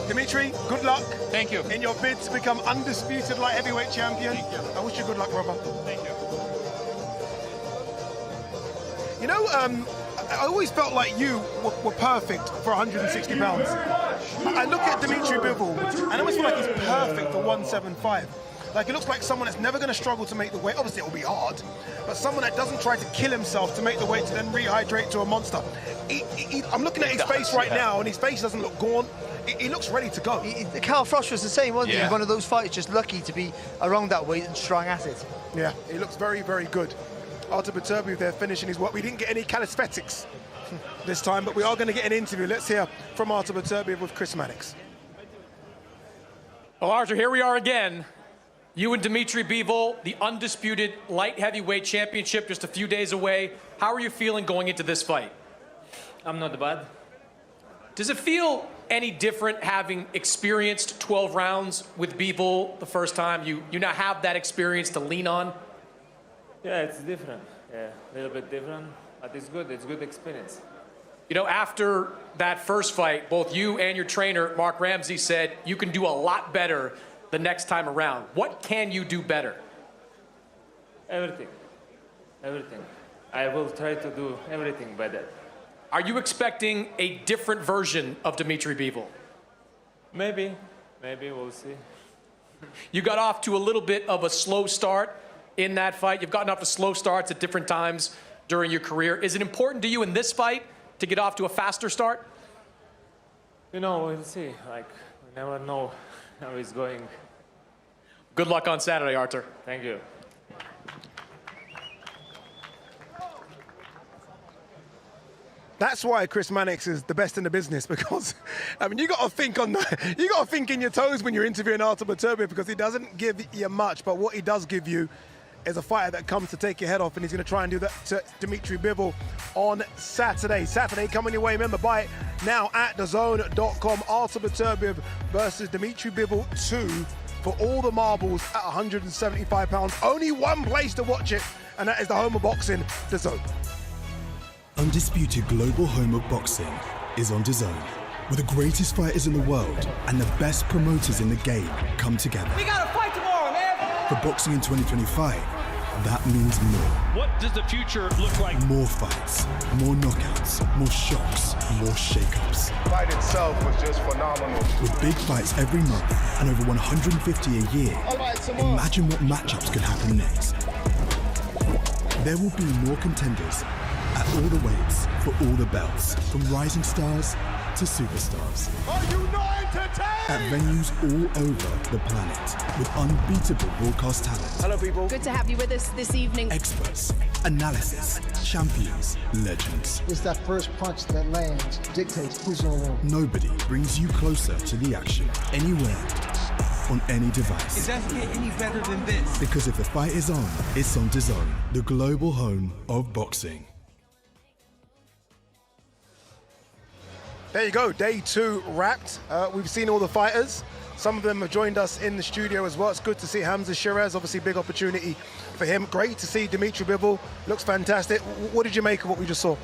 Dmitry, good luck. Thank you. In your bid to become undisputed light heavyweight champion. Thank you. I wish you good luck, brother. Thank you. You know, I always felt like you were perfect for 160 pounds. I look at Dmitry Bivol, and I always feel like he's perfect for 175. Like, it looks like someone that's never going to struggle to make the weight. Obviously, it will be hard, but someone that doesn't try to kill himself to make the weight to then rehydrate to a monster. I'm looking at his face right now, and his face doesn't look gaunt. he looks ready to go. Carl Frost was the same, wasn't Yeah. he? One of those fighters, just lucky to be around that weight and strong at it. Yeah, he looks very, very good. Artur Beterbiev there finishing his work. We didn't get any calisthenics this time, but we are going to get an interview. Let's hear from Artur Beterbiev with Chris Mannix. Well, Artur, here we are again. You and Dmitry Bivol, the undisputed light heavyweight championship, just a few days away. How are you feeling going into this fight? I'm not bad. Does it feel any different having experienced 12 rounds with Bivol the first time? You now have that experience to lean on? Yeah, it's different. Yeah, a little bit different, but it's good. It's good experience. You know, after that first fight, both you and your trainer, Mark Ramsey, said you can do a lot better the next time around. What can you do better? Everything. Everything. I will try to do everything better. Are you expecting a different version of Dmitry Bivol? Maybe. Maybe, we'll see. You got off to a little bit of a slow start in that fight. You've gotten off to slow starts at different times during your career. Is it important to you in this fight to get off to a faster start? You know, we'll see. Like, we never know how it's going. Good luck on Saturday, Artur. Thank you. That's why Chris Mannix is the best in the business, because I mean you got to think in your toes when you're interviewing Artur Beterbiev, because he doesn't give you much, but what he does give you is a fighter that comes to take your head off, and he's going to try and do that to Dmitry Bivol on Saturday. Saturday coming your way. Remember, buy it now at DAZN.com. Artur Beterbiev versus Dmitry Bivol 2 for all the marbles at 175 pounds. Only one place to watch it, and that is the home of boxing, DAZN. Undisputed global home of boxing is on DAZN, where the greatest fighters in the world and the best promoters in the game come together. We got a fight tomorrow, man! For boxing in 2025, that means more. What does the future look like? More fights, more knockouts, more shocks, more shakeups. The fight itself was just phenomenal. With big fights every month and over 150 a year, imagine what matchups could happen next. There will be more contenders at all the weights, for all the belts, from rising stars to superstars. Are you not entertained? At venues all over the planet, with unbeatable broadcast talent. Hello, people. Good to have you with us this evening. Experts, analysis, champions, legends. It's that first punch that lands dictates who's gonna win. Nobody brings you closer to the action, anywhere, on any device. It doesn't get any better than this. Because if the fight is on, it's on DAZN, the global home of boxing. There you go, day 2 wrapped. We've seen all the fighters. Some of them have joined us in the studio as well. It's good to see Hamzah Sheeraz, obviously big opportunity for him. Great to see Dmitry Bivol, looks fantastic. What did you make of what we just saw?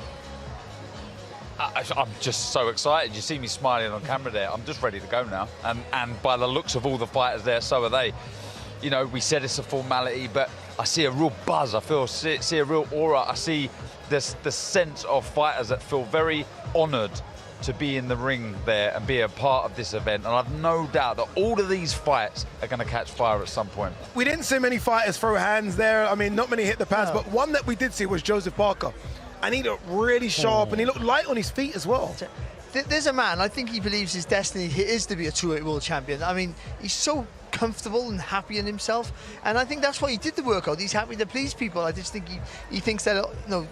I'm just so excited. You see me smiling on camera there. I'm just ready to go now. And by the looks of all the fighters there, so are they. You know, we said it's a formality, but I see a real buzz. I see a real aura. I see the sense of fighters that feel very honored to be in the ring there and be a part of this event. And I've no doubt that all of these fights are going to catch fire at some point. We didn't see many fighters throw hands there. I mean, not many hit the pads, but one that we did see was Joseph Parker. And he looked really sharp, and he looked light on his feet as well. There's a man, I think he believes his destiny is to be a 2-weight world champion. I mean, he's so comfortable and happy in himself, and I think that's why he did the workout. He's happy to please people. I just think he thinks that, you know,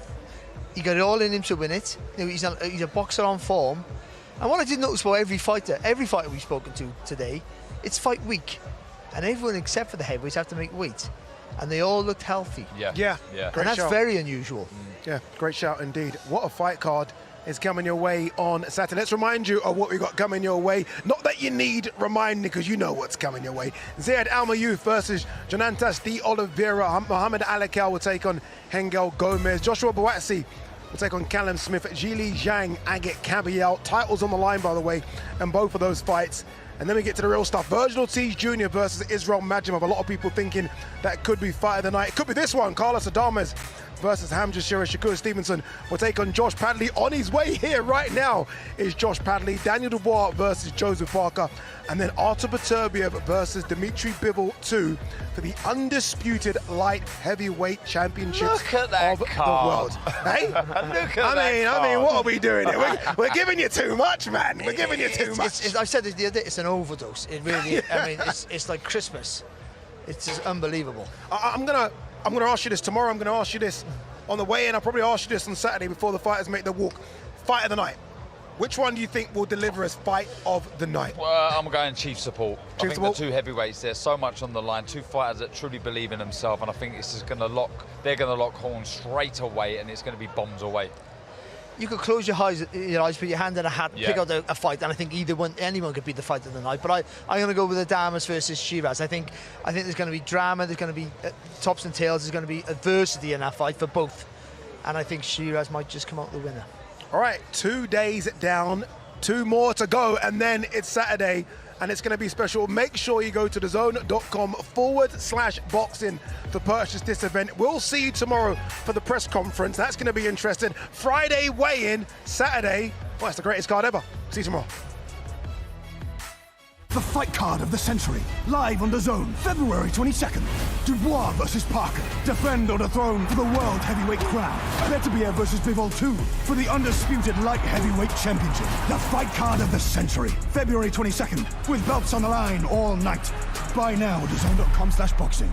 he got it all in him to win it. You know, he's a boxer on form. And what I did notice about every fighter we've spoken to today, it's fight week. And everyone except for the heavyweights have to make weight. And they all looked healthy. Yeah. And that's very unusual. Yeah, great shout indeed. What a fight card is coming your way on Saturday. Let's remind you of what we got coming your way. Not that you need reminding, because you know what's coming your way. Ziyad Almaayouf versus Jonantas de Oliveira. Mohamed Alakel will take on Engel Gomez. Joshua Buatsi will take on Callum Smith. Zhilei Zhang, Agit Kabayel. Titles on the line, by the way, and both of those fights. And then we get to the real stuff. Vergil Ortiz Jr. versus Israil Madrimov. A lot of people thinking that could be fight of the night. It could be this one. Carlos Adames versus Hamzah Sheeraz. Shakur Stevenson will take on Josh Padley. On his way here right now is Josh Padley. Daniel Dubois versus Joseph Parker. And then Artur Beterbiev versus Dmitry Bivol 2 for the undisputed light heavyweight championships of the world. Hey? I mean, what are we doing here? We're giving you too much, man. We're giving you too much. I said it the other day, it's an overdose. It really, I mean, it's like Christmas. It's just unbelievable. I'm gonna ask you this tomorrow. I'm gonna ask you this on the way in. I'll probably ask you this on Saturday before the fighters make their walk. Fight of the night. Which one do you think will deliver as fight of the night? Well, I'm going Chief Support. Chief I think the two heavyweights, there's so much on the line. Two fighters that truly believe in themselves, and I think it's just going to lock. They're going to lock horns straight away, and it's going to be bombs away. You could close your eyes, put your hand in a hat, and pick out a fight, and I think anyone could be the fight of the night. But I'm going to go with the Damas versus Sheeraz. I think there's going to be drama, there's going to be tops and tails, there's going to be adversity in that fight for both, and I think Sheeraz might just come out the winner. All right, 2 days down, 2 more to go, and then it's Saturday, and it's going to be special. Make sure you go to thezone.com/boxing to purchase this event. We'll see you tomorrow for the press conference. That's going to be interesting. Friday weigh-in, Saturday. Well, it's the greatest card ever. See you tomorrow. The fight card of the century, live on DAZN, February 22nd. Dubois versus Parker, defend on the throne for the world heavyweight crown. Beterbiev versus Bivol 2 for the undisputed light heavyweight championship. The fight card of the century, February 22nd, with belts on the line all night. Buy now at DAZN.com/boxing.